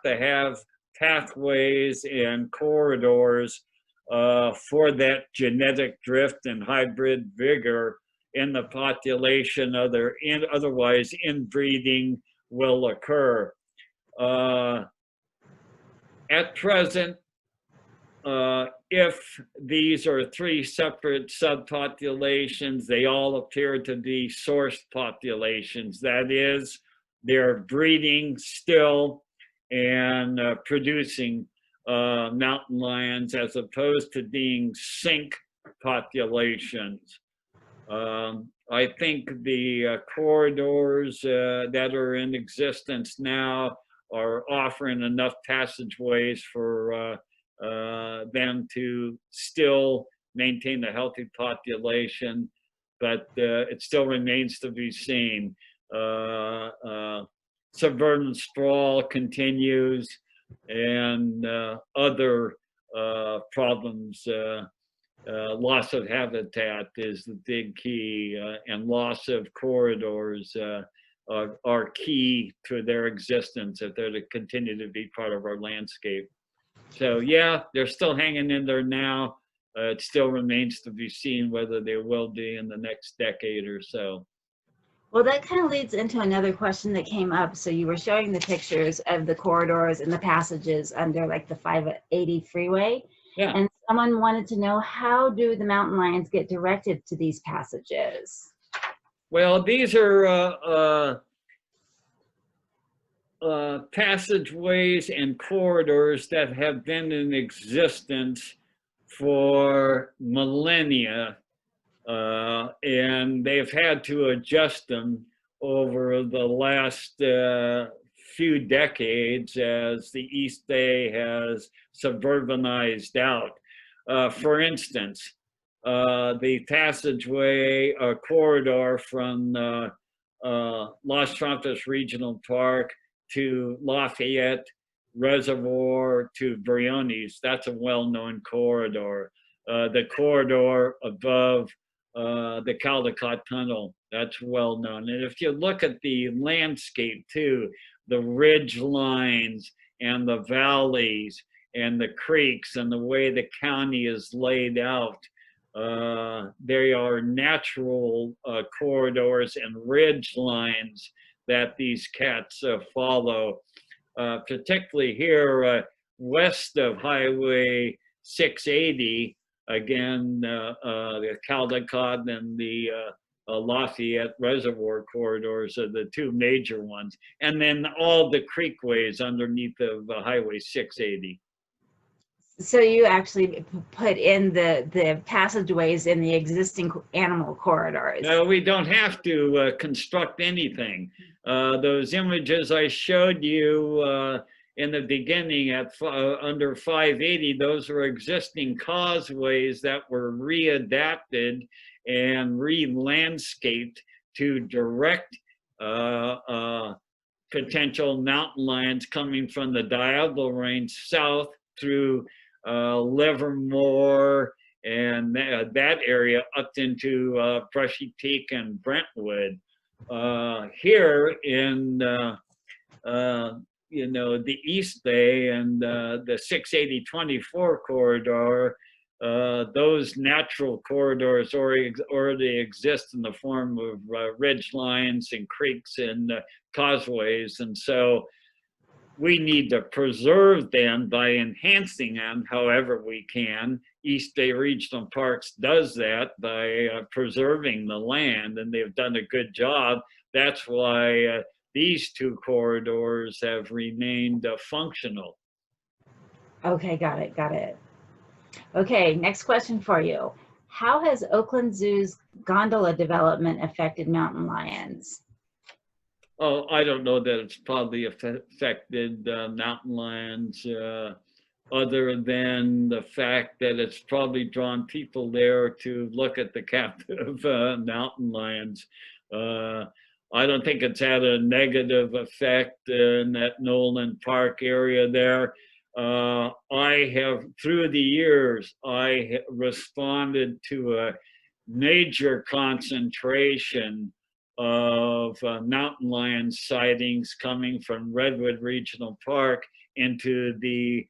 pathways and corridors for that genetic drift and hybrid vigor in the population. Otherwise, inbreeding will occur. At present, if these are three separate subpopulations, they all appear to be sourced populations. That is, they're breeding still and producing mountain lions as opposed to being sink populations. I think the corridors that are in existence now are offering enough passageways for them to still maintain a healthy population, but it still remains to be seen. Suburban sprawl continues, and other problems. Loss of habitat is the big key, and loss of corridors are key to their existence if they're to continue to be part of our landscape. So yeah, they're still hanging in there now. It still remains to be seen whether they will be in the next decade or so. Well, that kind of leads into another question that came up. So you were showing the pictures of the corridors and the passages under like the 580 freeway. Yeah. And someone wanted to know, how do the mountain lions get directed to these passages? Well, these are passageways and corridors that have been in existence for millennia. And they've had to adjust them over the last few decades as the East Bay has suburbanized out. For instance, the passageway corridor from Los Trontas Regional Park to Lafayette Reservoir to Briones, that's a well-known corridor. The corridor above the Caldecott Tunnel, that's well known. And if you look at the landscape too, the ridge lines and the valleys and the creeks and the way the county is laid out, they are natural corridors and ridge lines that these cats follow. Particularly here west of Highway 680, again, the Caldecott and the Lafayette Reservoir corridors are the two major ones. And then all the creekways underneath of Highway 680. So you actually put in the passageways in the existing animal corridors? No, we don't have to construct anything. Those images I showed you in the beginning at under 580, those were existing causeways that were readapted and re-landscaped to direct potential mountain lions coming from the Diablo Range south through Livermore and that area up into Brushy Peak and Brentwood. Here in the East Bay and the 680-24 corridor, those natural corridors already exist in the form of ridge lines and creeks and causeways, and so we need to preserve them by enhancing them however we can East Bay Regional Parks does that by preserving the land, and they've done a good job. That's why these two corridors have remained functional. Okay, got it, got it. Okay, next question for you. How has Oakland Zoo's gondola development affected mountain lions? Oh, I don't know that it's probably affected mountain lions other than the fact that it's probably drawn people there to look at the captive mountain lions. I don't think it's had a negative effect in that Nolan Park area there. I have, through the years, I responded to a major concentration of mountain lion sightings coming from Redwood Regional Park into the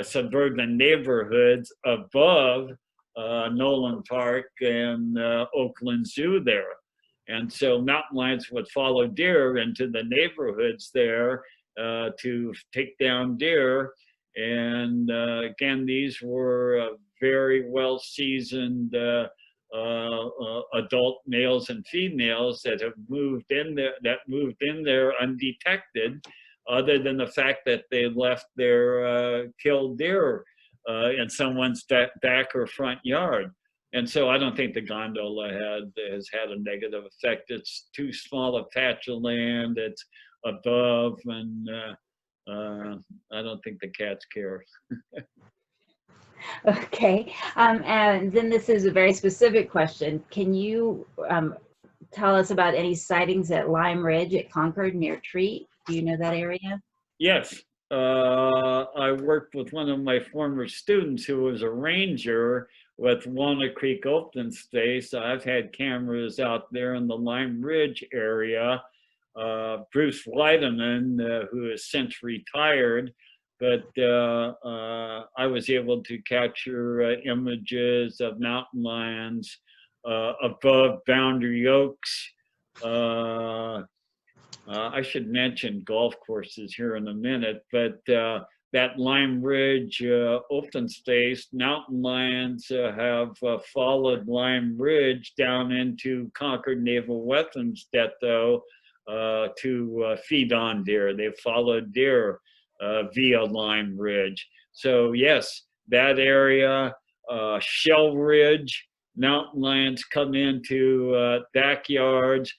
suburban neighborhoods above Nolan Park and Oakland Zoo there. And so mountain lions would follow deer into the neighborhoods there to take down deer. And again, these were very well seasoned adult males and females that have moved in there, undetected, other than the fact that they left their killed deer in someone's back or front yard. And so I don't think the gondola has had a negative effect. It's too small a patch of land. It's above, and I don't think the cats care. Okay, and then this is a very specific question. Can you tell us about any sightings at Lime Ridge at Concord near Treat? Do you know that area? Yes, I worked with one of my former students who was a ranger with Walnut Creek open space. I've had cameras out there in the Lime Ridge area. Bruce Weideman, who has since retired, but I was able to capture images of mountain lions above Boundary Oaks. I should mention golf courses here in a minute, but that Lime Ridge open space, mountain lions have followed Lime Ridge down into Concord Naval Weapons Depot to feed on deer. They've followed deer via Lime Ridge. So yes, that area, Shell Ridge, mountain lions come into backyards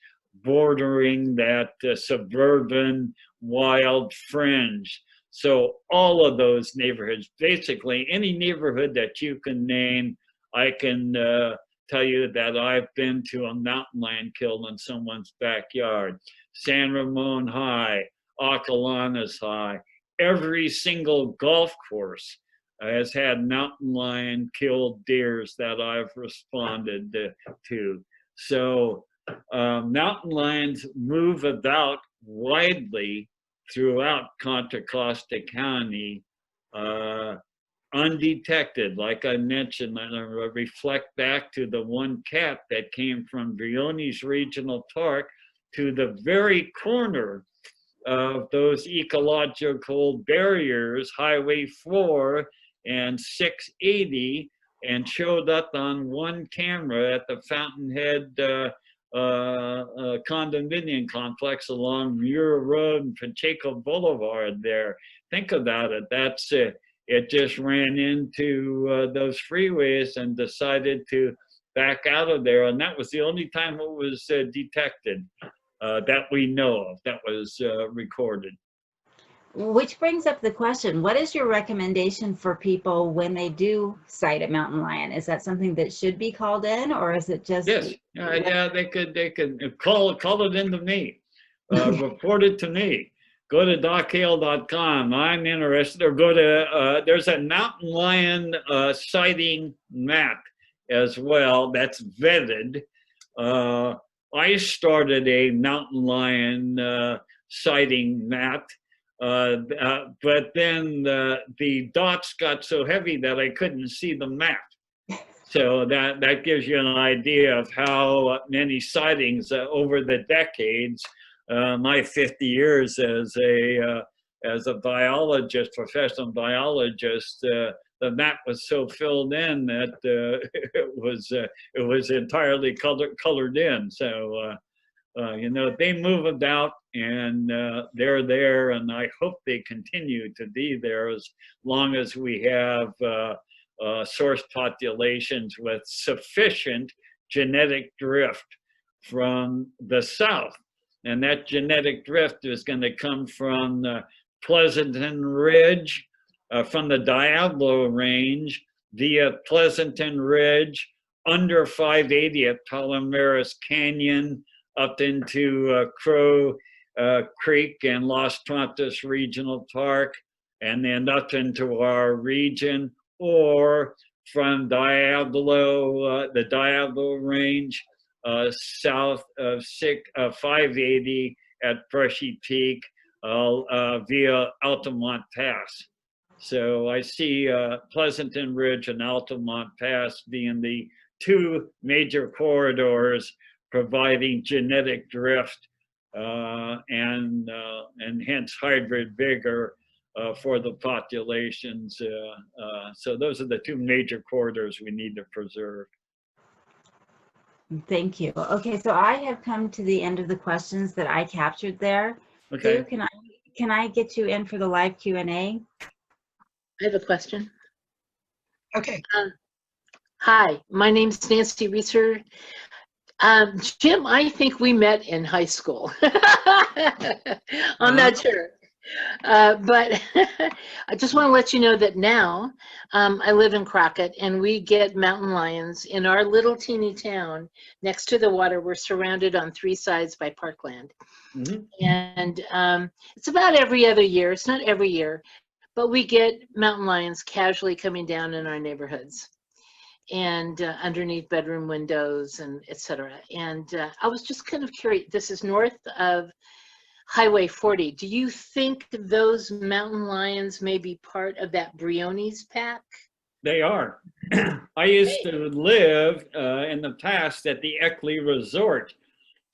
bordering that suburban wild fringe. So all of those neighborhoods, basically any neighborhood that you can name, I can tell you that I've been to a mountain lion killed in someone's backyard. San Ramon High, Acalanes High, every single golf course has had mountain lion killed deers that I've responded to. So mountain lions move about widely throughout Contra Costa County, undetected. Like I mentioned, I reflect back to the one cat that came from Briones Regional Park to the very corner of those ecological barriers, Highway 4 and 680, and showed up on one camera at the Fountainhead condominium complex along Muir Road and Pacheco Boulevard there. Think about it. That's it. It just ran into those freeways and decided to back out of there. And that was the only time it was detected that we know of, that was recorded. Which brings up the question, what is your recommendation for people when they do sight a mountain lion? Is that something that should be called in, or is it just? Yes, yeah, they could call it into me, report it to me. Go to dockhale.com, I'm interested, or go to, there's a mountain lion sighting map as well that's vetted. I started a mountain lion sighting map, but then the dots got so heavy that I couldn't see the map. So that gives you an idea of how many sightings over the decades, my 50 years as a biologist, professional biologist, the map was so filled in that it was entirely colored in. So you know, they move about, and they're there, and I hope they continue to be there as long as we have source populations with sufficient genetic drift from the south. And that genetic drift is going to come from Pleasanton Ridge, from the Diablo Range via Pleasanton Ridge, under 580 at Palomares Canyon, up into Crow Creek and Los Tontos Regional Park, and then up into our region, or from Diablo, the Diablo Range, south of 580 at Brushy Peak via Altamont Pass. So I see Pleasanton Ridge and Altamont Pass being the two major corridors providing genetic drift and hence hybrid vigor for the populations. So those are the two major corridors we need to preserve. Thank you. Okay, so I have come to the end of the questions that I captured there. Okay. Sue, can I get you in for the live Q&A? I have a question. Okay. Hi, my name's Nancy Reeser. Jim, I think we met in high school. I'm not sure. But I just want to let you know that now I live in Crockett, and we get mountain lions in our little teeny town next to the water. We're surrounded on 3 sides by parkland. Mm-hmm. And it's about every other year. It's not every year, but we get mountain lions casually coming down in our neighborhoods and underneath bedroom windows and etc. And I was just kind of curious, this is north of Highway 40. Do you think those mountain lions may be part of that Briones pack? They are. I used to live in the past at the Ecology Resort.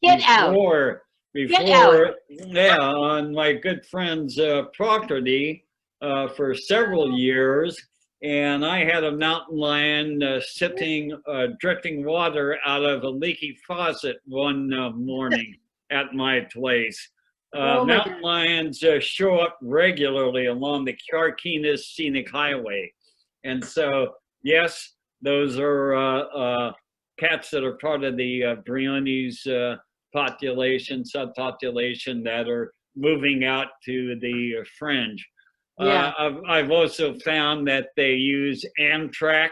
Get out. Yeah, on my good friend's property for several years. And I had a mountain lion sipping dripping water out of a leaky faucet one morning at my place. Mountain lions show up regularly along the Carquinez Scenic Highway. And so, yes, those are cats that are part of the Briones population, subpopulation that are moving out to the fringe. Yeah. I've also found that they use Amtrak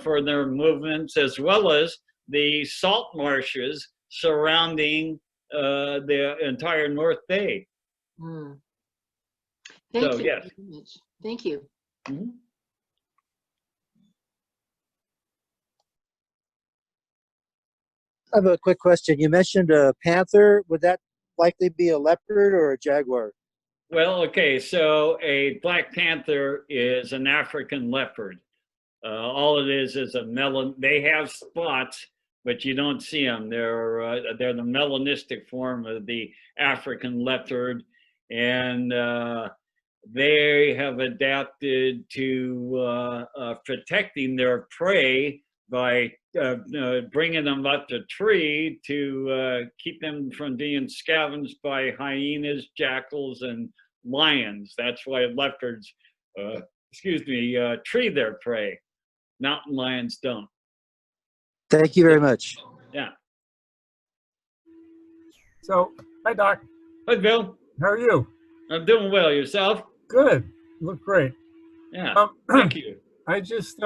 for their movements, as well as the salt marshes surrounding the entire North Bay. Mm. Thank you. Yes. Thank you. Mm-hmm. I have a quick question. You mentioned a panther. Would that likely be a leopard or a jaguar? Well, okay, so a black panther is an African leopard. All it is a they have spots, but you don't see them. They're the melanistic form of the African leopard, and they have adapted to protecting their prey by bringing them up the tree to keep them from being scavenged by hyenas, jackals, and lions. That's why leopards, tree their prey. Mountain lions don't. Thank you very much. Yeah. So, hi, Doc. Hi, Bill. How are you? I'm doing well. Yourself? Good. You look great. Yeah. Thank you. I just,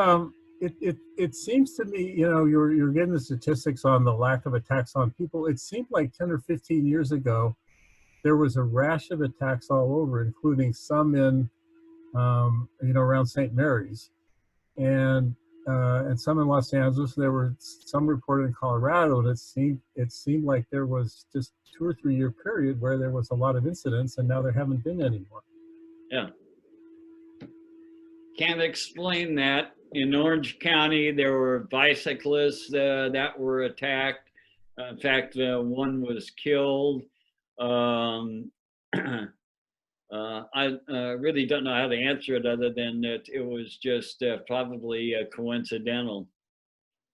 it seems to me, you know, you're getting the statistics on the lack of attacks on people. It seemed like 10 or 15 years ago, there was a rash of attacks all over, including some in, you know, around St. Mary's, and some in Los Angeles. There were some reported in Colorado, and it seemed like there was just 2 or 3 year period where there was a lot of incidents, and now there haven't been any more. Yeah. Can't explain that. In Orange County, there were bicyclists that were attacked. In fact, one was killed. I really don't know how to answer it other than that it was just probably coincidental.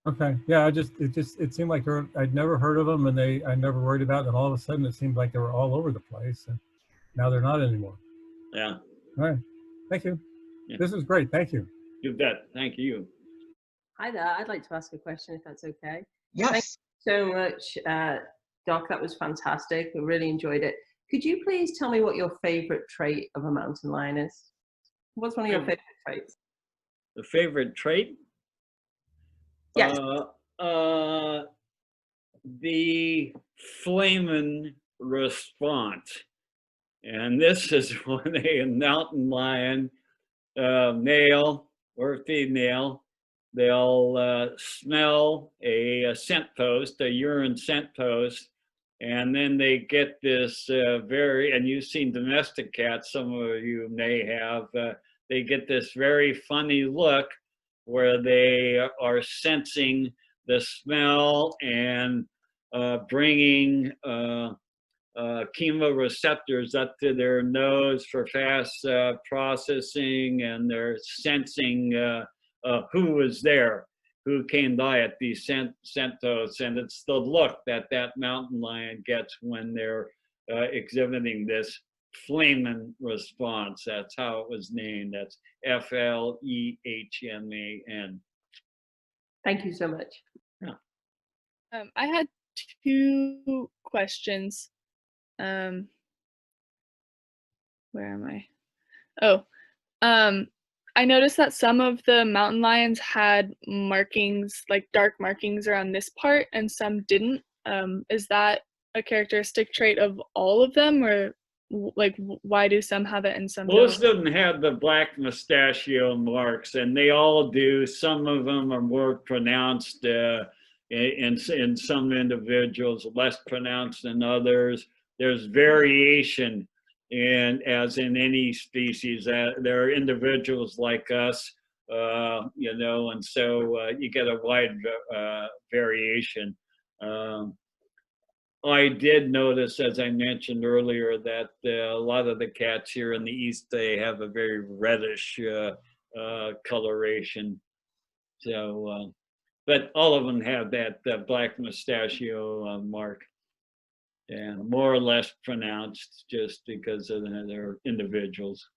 Okay, yeah, it seemed like I'd never heard of them, and I never worried about them. All of a sudden, it seemed like they were all over the place, and now they're not anymore. Yeah. All right, thank you. Yeah. This is great. Thank you. You bet. Thank you. Hi there. I'd like to ask a question if that's okay. Yes. So much, Doc. That was fantastic. I really enjoyed it. Could you please tell me what your favorite trait of a mountain lion is? What's one of your favorite traits? The favorite trait? Yes. The flaming response. And this is when a mountain lion, male or female, they'll smell a scent post, a urine scent post, and then they get this and you've seen domestic cats, some of you may have, they get this very funny look where they are sensing the smell and bringing chemoreceptors up to their nose for fast processing, and they're sensing who was there, who came by at these scent posts, and it's the look that that mountain lion gets when they're exhibiting this flamen response. That's how it was named. That's F-L-E-H-M-A-N. Thank you so much. Yeah. I had 2 questions. Where am I? Oh, I noticed that some of the mountain lions had markings, like dark markings around this part, and some didn't. Is that a characteristic trait of all of them, or like why do some have it and some Most don't? of them have the black mustachio marks, and they all do. Some of them are more pronounced in some individuals, less pronounced than others. There's variation, and as in any species, there are individuals like us, you know, and so you get a wide variation. I did notice, as I mentioned earlier, that a lot of the cats here in the east, they have a very reddish coloration. So, but all of them have that black mustachio mark, and more or less pronounced just because of their individuals.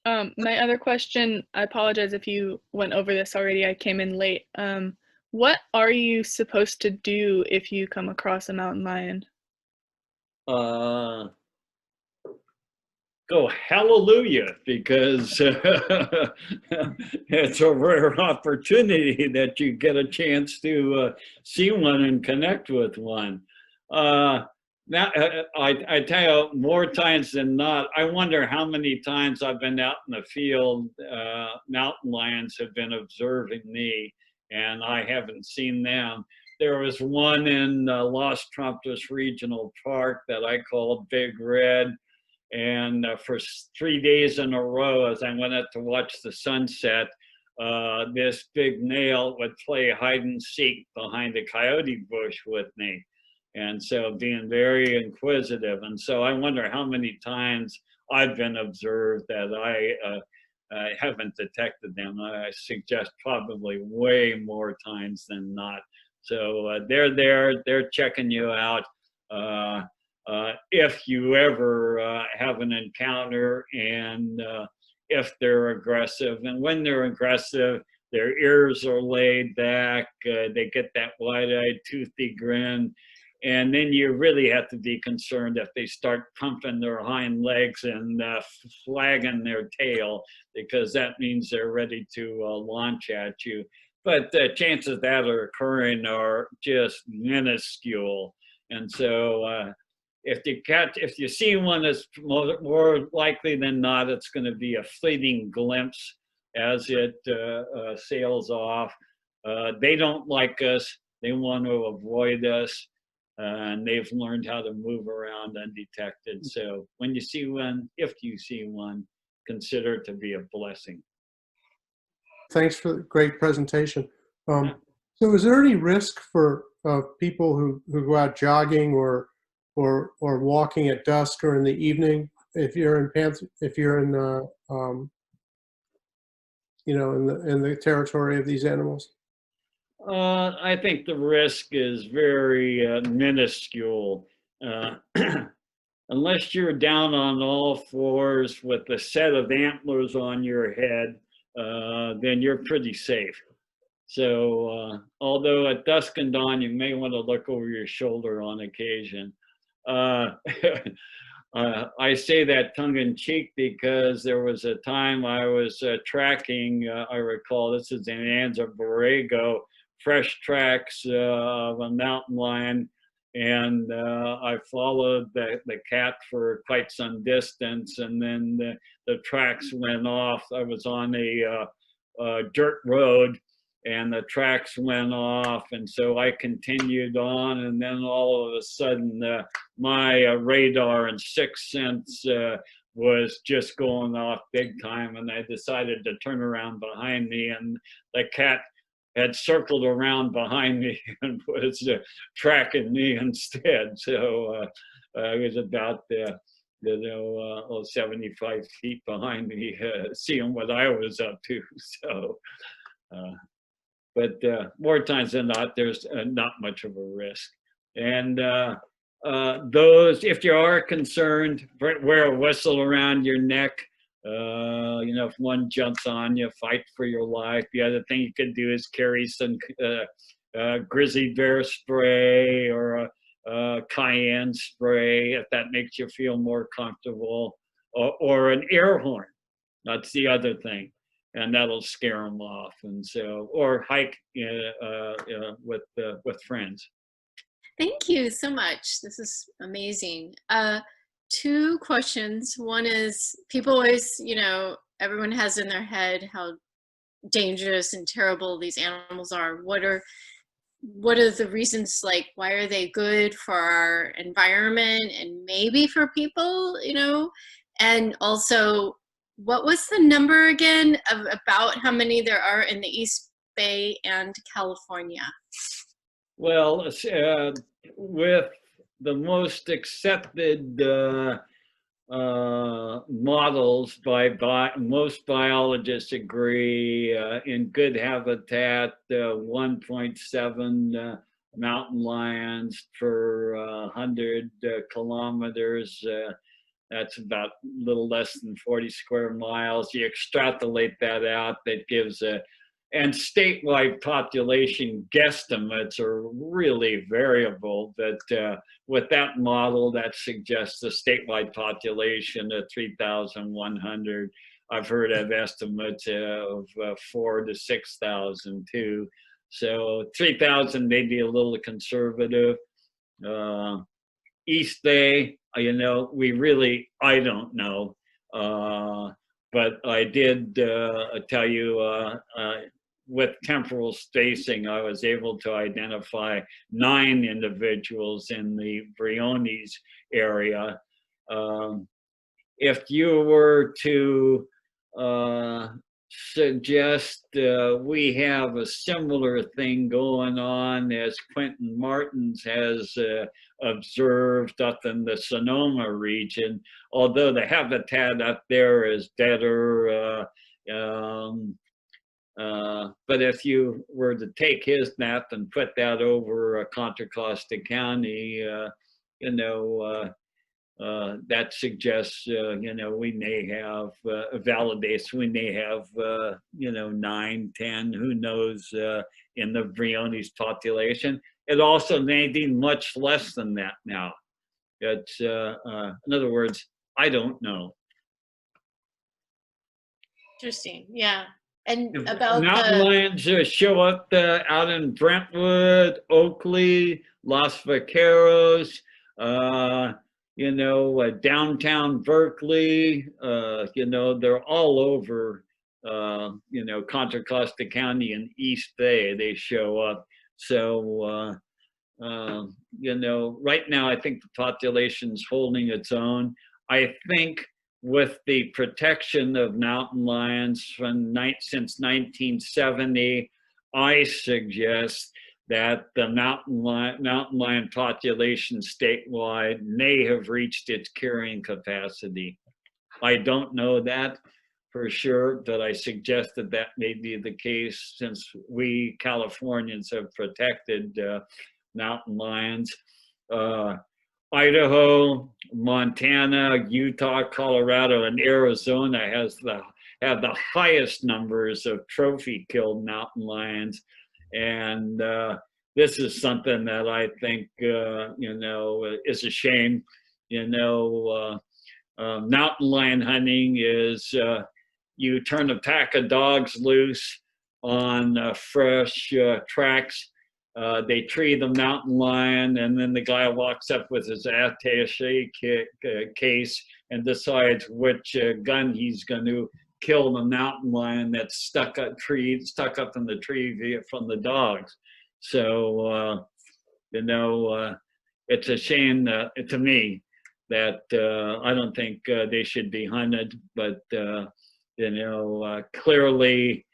My other question, I apologize if you went over this already, I came in late. What are you supposed to do if you come across a mountain lion? Go hallelujah, because it's a rare opportunity that you get a chance to see one and connect with one. Now, I tell you, more times than not, I wonder how many times I've been out in the field, mountain lions have been observing me, and I haven't seen them. There was one in Los Trumpos Regional Park that I called Big Red, and for 3 days in a row, as I went out to watch the sunset, this big male would play hide and seek behind a coyote bush with me. And so being very inquisitive. And so I wonder how many times I've been observed that I haven't detected them. I suggest probably way more times than not. So they're there, they're checking you out. If you ever have an encounter, and if they're aggressive. And when they're aggressive, their ears are laid back, they get that wide-eyed, toothy grin. And then you really have to be concerned if they start pumping their hind legs and flagging their tail, because that means they're ready to launch at you. But the chances that are occurring are just minuscule. And so if you see one, that's more likely than not, it's going to be a fleeting glimpse as it sails off. They don't like us. They want to avoid us. And they've learned how to move around undetected. So when you see one, if you see one, consider it to be a blessing. Thanks for the great presentation. So is there any risk for people who go out jogging or walking at dusk or in the evening if you're in Panther, if you're in you know, in the territory of these animals? I think the risk is very minuscule. Unless you're down on all fours with a set of antlers on your head, then you're pretty safe. So although at dusk and dawn, you may want to look over your shoulder on occasion. I say that tongue in cheek because there was a time I was tracking, I recall, this is in Anza Borrego, fresh tracks of a mountain lion. And I followed the cat for quite some distance, and then the tracks went off. I was on a dirt road, and the tracks went off, and so I continued on, and then all of a sudden my radar and sixth sense was just going off big time, and I decided to turn around behind me, and the cat had circled around behind me and was tracking me instead. So I was about 75 feet behind me, seeing what I was up to. So, but more times than not, there's not much of a risk. And those, if you are concerned, wear a whistle around your neck. You know, if one jumps on you, fight for your life. The other thing you could do is carry some grizzly bear spray or cayenne spray, if that makes you feel more comfortable, or an air horn. That's the other thing, and that'll scare them off. And so, or hike with friends. Thank you so much. This is amazing. Two questions. One is, people always, you know, everyone has in their head how dangerous and terrible these animals are. What are the reasons, like, why are they good for our environment and maybe for people, you know? And also, what was the number again of about how many there are in the East Bay and California? Well, with the most accepted models by most biologists agree, in good habitat, 1.7 mountain lions per 100 kilometers. That's about a little less than 40 square miles. You extrapolate that out, that gives a, and statewide population guesstimates are really variable, but with that model, that suggests a statewide population of 3,100. I've heard of estimates of 4,000 to 6,000 too. So 3,000 may be a little conservative. East Bay, you know, I don't know. But I did tell you, with temporal spacing, I was able to identify 9 individuals in the Briones area. If you were to suggest we have a similar thing going on as Quentin Martins has observed up in the Sonoma region, although the habitat up there is better. But if you were to take his map and put that over Contra Costa County, you know, that suggests, you know, we may have, validates, we may have, you know, 9, 10, who knows, in the Briones population. It also may be much less than that now. It's, in other words, I don't know. Interesting, yeah. And about mountain lions show up out in Brentwood, Oakley, Los Vaqueros, you know, downtown Berkeley, you know, they're all over, you know, Contra Costa County and East Bay, they show up. So, you know, right now, I think the population's holding its own. I think with the protection of mountain lions since 1970, I suggest that the mountain lion population statewide may have reached its carrying capacity. I don't know that for sure, but I suggest that that may be the case since we Californians have protected mountain lions. Idaho, Montana, Utah, Colorado, and Arizona have the highest numbers of trophy killed mountain lions, and this is something that I think is a shame. Mountain lion hunting is you turn a pack of dogs loose on fresh tracks. They tree the mountain lion, and then the guy walks up with his attaché case and decides which gun he's going to kill the mountain lion that's stuck up in the tree from the dogs. So it's a shame to me that I don't think they should be hunted, but clearly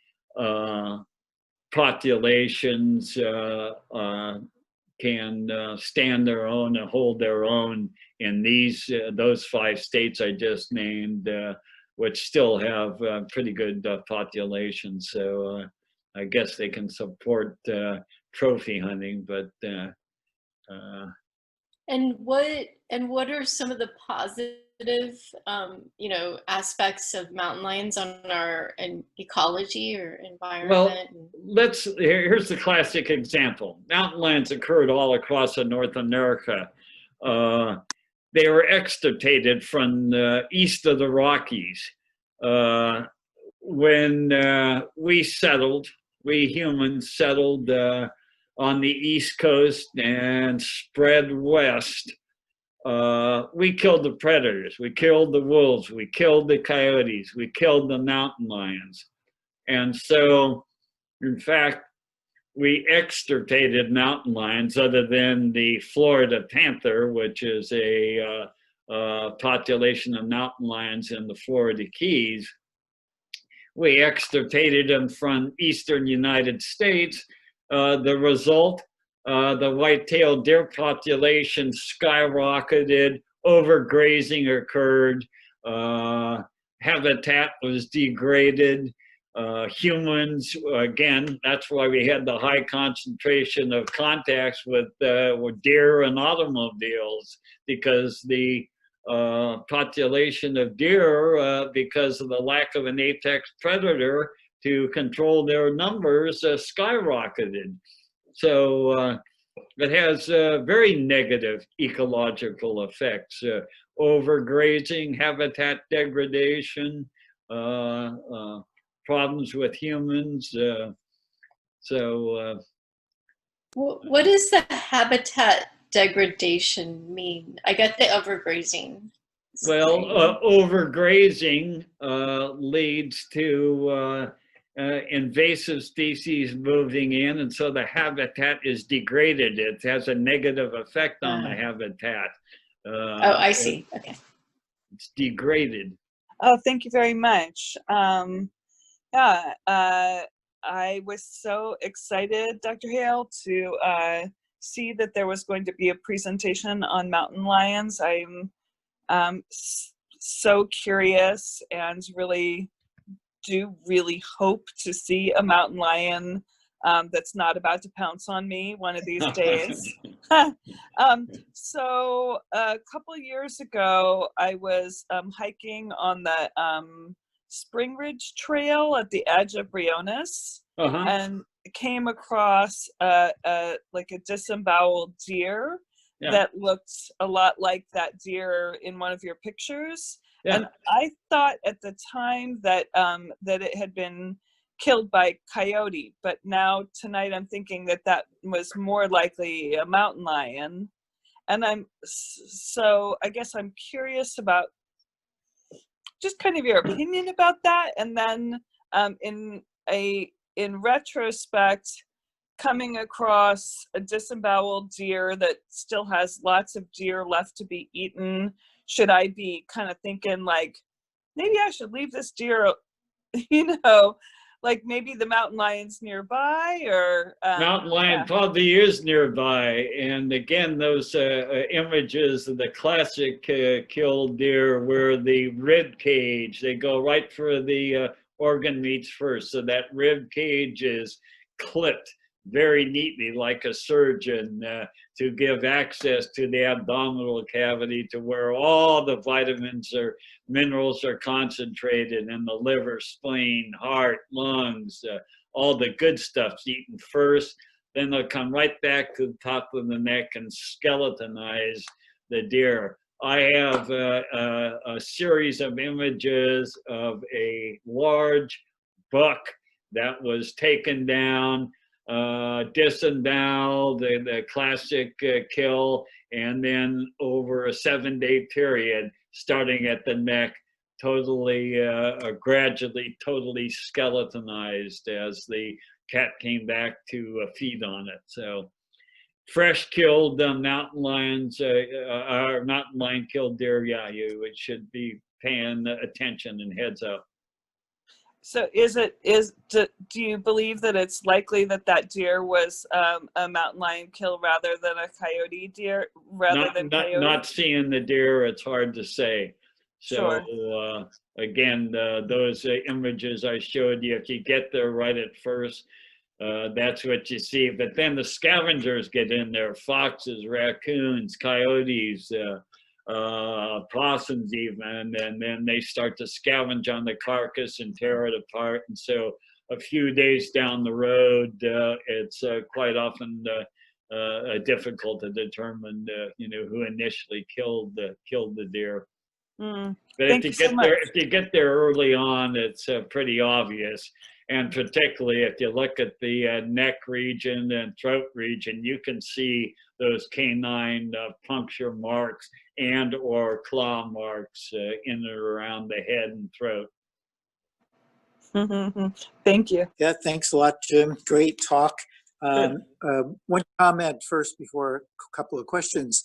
populations can stand their own and hold their own in those 5 states I just named, which still have pretty good populations. So I guess they can support trophy hunting, but And what are some of the positive, aspects of mountain lions on our ecology or environment? Well, here's the classic example. Mountain lions occurred all across North America. They were extirpated from east of the Rockies. When we humans settled on the East Coast and spread west, we killed the predators. We killed the wolves. We killed the coyotes. We killed the mountain lions. And so, in fact, we extirpated mountain lions other than the Florida panther, which is a population of mountain lions in the Florida Keys. We extirpated them from eastern United States. The result, the white-tailed deer population skyrocketed, overgrazing occurred, habitat was degraded. Humans, again, that's why we had the high concentration of contacts with deer and automobiles, because the population of deer, because of the lack of an apex predator to control their numbers, skyrocketed. So it has very negative ecological effects: overgrazing, habitat degradation, problems with humans. What does the habitat degradation mean? I get the overgrazing. Well, overgrazing leads to invasive species moving in, and so the habitat is degraded. It has a negative effect on the habitat. I see. Okay. It's degraded. Oh, thank you very much. I was so excited, Dr. Hale, to see that there was going to be a presentation on mountain lions. I'm so curious and really hope to see a mountain lion that's not about to pounce on me one of these days. So a couple of years ago, I was hiking on the Spring Ridge Trail at the edge of Briones, and came across like a disemboweled deer that looked a lot like that deer in one of your pictures. And I thought at the time that that it had been killed by coyote, but now tonight I'm thinking that that was more likely a mountain lion. And I guess I'm curious about just kind of your opinion about that. And then in retrospect, coming across a disemboweled deer that still has lots of deer left to be eaten, should I be kind of thinking like, maybe I should leave this deer, like maybe the mountain lions nearby, or mountain lion probably is nearby. And again, those images of the classic killed deer where the rib cage, they go right for the organ meats first. So that rib cage is clipped very neatly like a surgeon to give access to the abdominal cavity to where all the vitamins or minerals are concentrated in the liver, spleen, heart, lungs, all the good stuff's eaten first. Then they'll come right back to the top of the neck and skeletonize the deer. I have a series of images of a large buck that was taken down, disemboweled, the classic kill, and then over a 7-day period, starting at the neck, totally, gradually, totally skeletonized as the cat came back to feed on it. So fresh killed mountain lions, or mountain lion killed deer, yeah, you should be paying attention and heads up. So do you believe that it's likely that that deer was a mountain lion kill rather than a coyote deer, coyote? Not seeing the deer, it's hard to say. So sure. Again, those images I showed you, if you get there right at first, that's what you see. But then the scavengers get in there, foxes, raccoons, coyotes, possums even, and then they start to scavenge on the carcass and tear it apart. And so a few days down the road, it's quite often difficult to determine who initially killed the deer. But if you get there early on, it's pretty obvious. And particularly if you look at the neck region and throat region, you can see those canine puncture marks and or claw marks in and around the head and throat. Thank you. Yeah, thanks a lot, Jim. Great talk. One comment first before a couple of questions.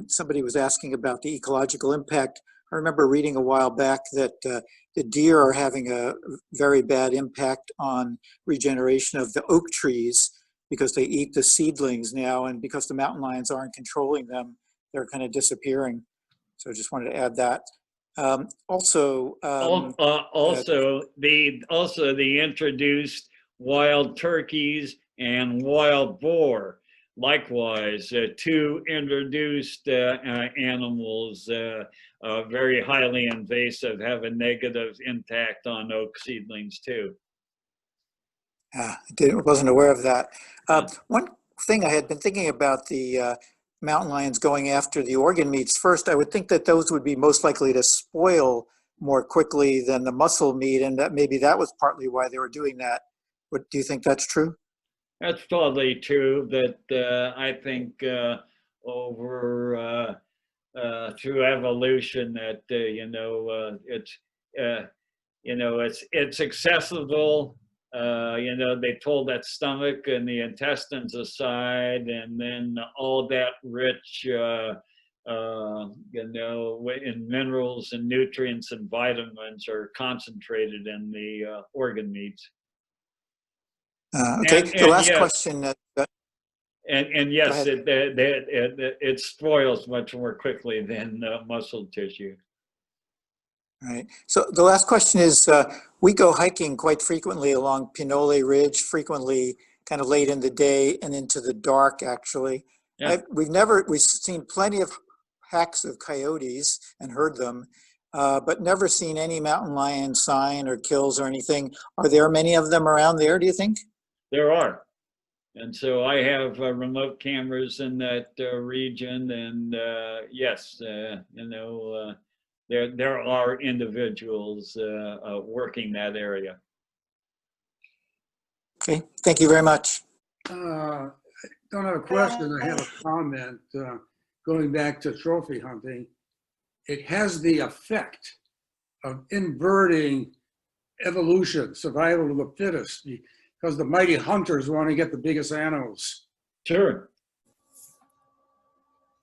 Somebody was asking about the ecological impact. I remember reading a while back that the deer are having a very bad impact on regeneration of the oak trees because they eat the seedlings now, and because the mountain lions aren't controlling them, they're kind of disappearing. So I just wanted to add that. Also the introduced wild turkeys and wild boar. Likewise, two introduced animals, very highly invasive, have a negative impact on oak seedlings too. I wasn't aware of that. One thing I had been thinking about the mountain lions going after the organ meats first, I would think that those would be most likely to spoil more quickly than the muscle meat, and that maybe that was partly why they were doing that. Do you think that's true? That's probably true, but I think over through evolution that it's accessible. They pull that stomach and the intestines aside, and then all that rich, in minerals and nutrients and vitamins are concentrated in the organ meats. Okay, the last question. And yes, it spoils much more quickly than muscle tissue. Right. So the last question is, we go hiking quite frequently along Pinole Ridge, frequently kind of late in the day and into the dark, actually. Yeah. We've seen plenty of hacks of coyotes and heard them, but never seen any mountain lion sign or kills or anything. Are there many of them around there, do you think? There are. And so I have remote cameras in that region, and yes, there are individuals working that area. Okay, thank you very much. I don't have a question, I have a comment. Going back to trophy hunting, it has the effect of inverting evolution, survival of the fittest, because the mighty hunters want to get the biggest animals. Sure.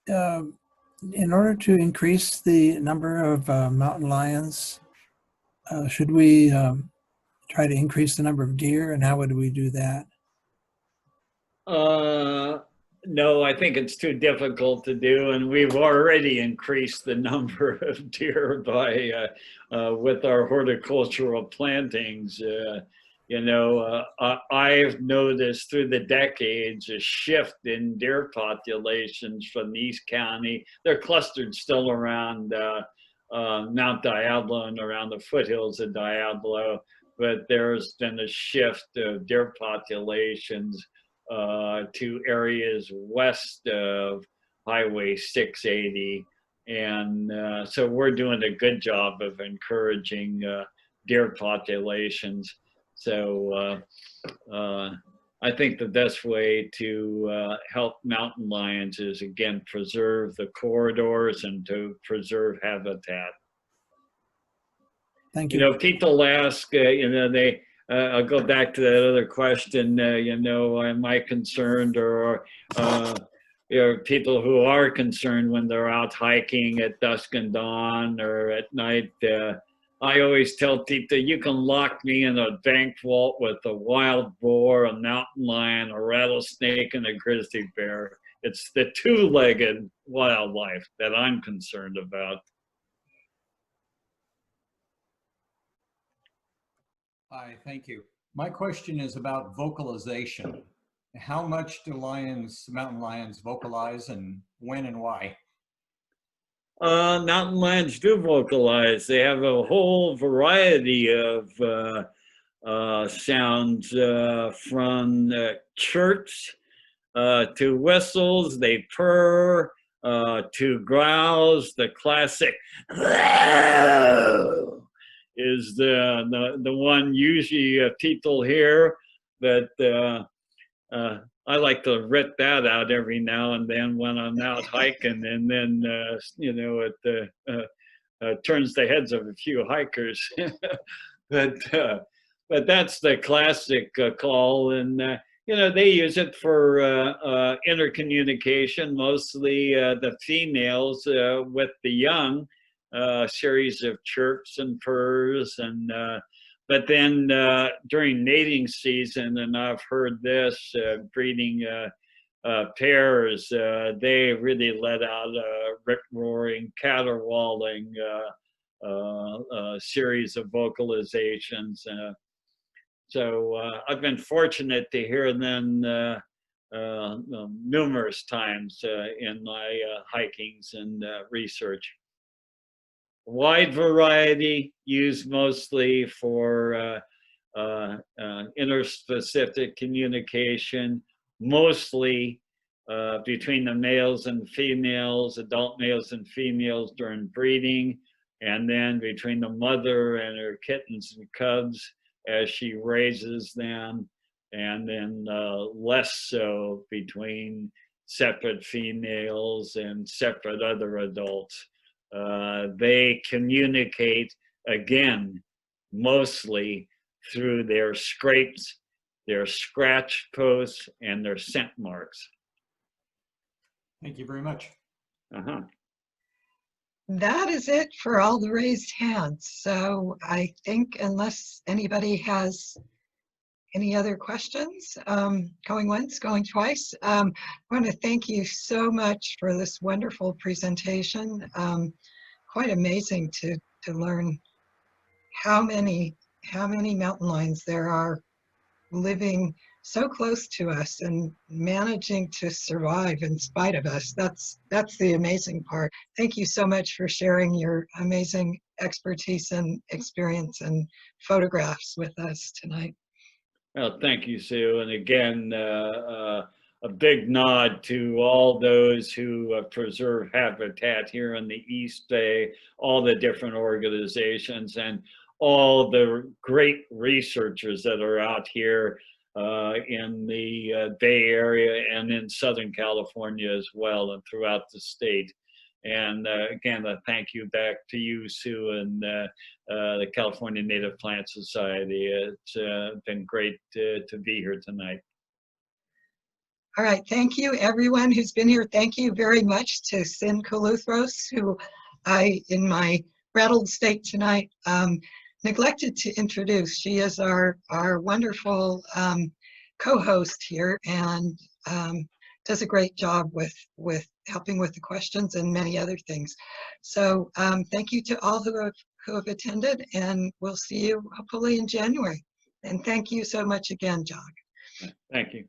In order to increase the number of mountain lions, should we try to increase the number of deer, and how would we do that? No, I think it's too difficult to do, and we've already increased the number of deer by with our horticultural plantings. I've noticed through the decades a shift in deer populations from the East County. They're clustered still around Mount Diablo and around the foothills of Diablo, but there's been a shift of deer populations to areas west of Highway 680. And so we're doing a good job of encouraging deer populations. So I think the best way to help mountain lions is, again, preserve the corridors and to preserve habitat. Thank you. People ask, I'll go back to that other question, am I concerned, or people who are concerned when they're out hiking at dusk and dawn or at night. I always tell people, you can lock me in a bank vault with a wild boar, a mountain lion, a rattlesnake, and a grizzly bear. It's the two-legged wildlife that I'm concerned about. Hi, thank you. My question is about vocalization. How much do mountain lions vocalize, and when and why? Mountain lions do vocalize. They have a whole variety of sounds, from chirps to whistles. They purr to growls. The classic is the one usually people hear, but I like to rip that out every now and then when I'm out hiking, and then it turns the heads of a few hikers. but that's the classic call, and they use it for intercommunication, mostly the females with the young. Series of chirps and purrs, and but then during mating season, and I've heard this, breeding pairs, they really let out a rip-roaring, caterwauling series of vocalizations. So I've been fortunate to hear them numerous times in my hikings and research. Wide variety, used mostly for interspecific communication, mostly between the males and females, adult males and females during breeding, and then between the mother and her kittens and cubs as she raises them, and then less so between separate females and separate other adults. They communicate, again, mostly through their scrapes, their scratch posts, and their scent marks. Thank you very much. That is it for all the raised hands. So I think, unless anybody has any other questions, going once, going twice, I want to thank you so much for this wonderful presentation. Quite amazing to learn how many mountain lions there are living so close to us and managing to survive in spite of us. That's the amazing part. Thank you so much for sharing your amazing expertise and experience and photographs with us tonight. Well, thank you, Sue. And again, a big nod to all those who preserve habitat here in the East Bay, all the different organizations, and all the great researchers that are out here in the Bay Area and in Southern California as well, and throughout the state. And again, a thank you back to you, Sue, and the California Native Plant Society. It's been great to be here tonight. All right, thank you everyone who's been here. Thank you very much to Sin Koluthros, who in my rattled state tonight, neglected to introduce. She is our wonderful co-host here and does a great job with helping with the questions and many other things. So thank you to all who have attended, and we'll see you hopefully in January. And thank you so much again, Jock. Thank you.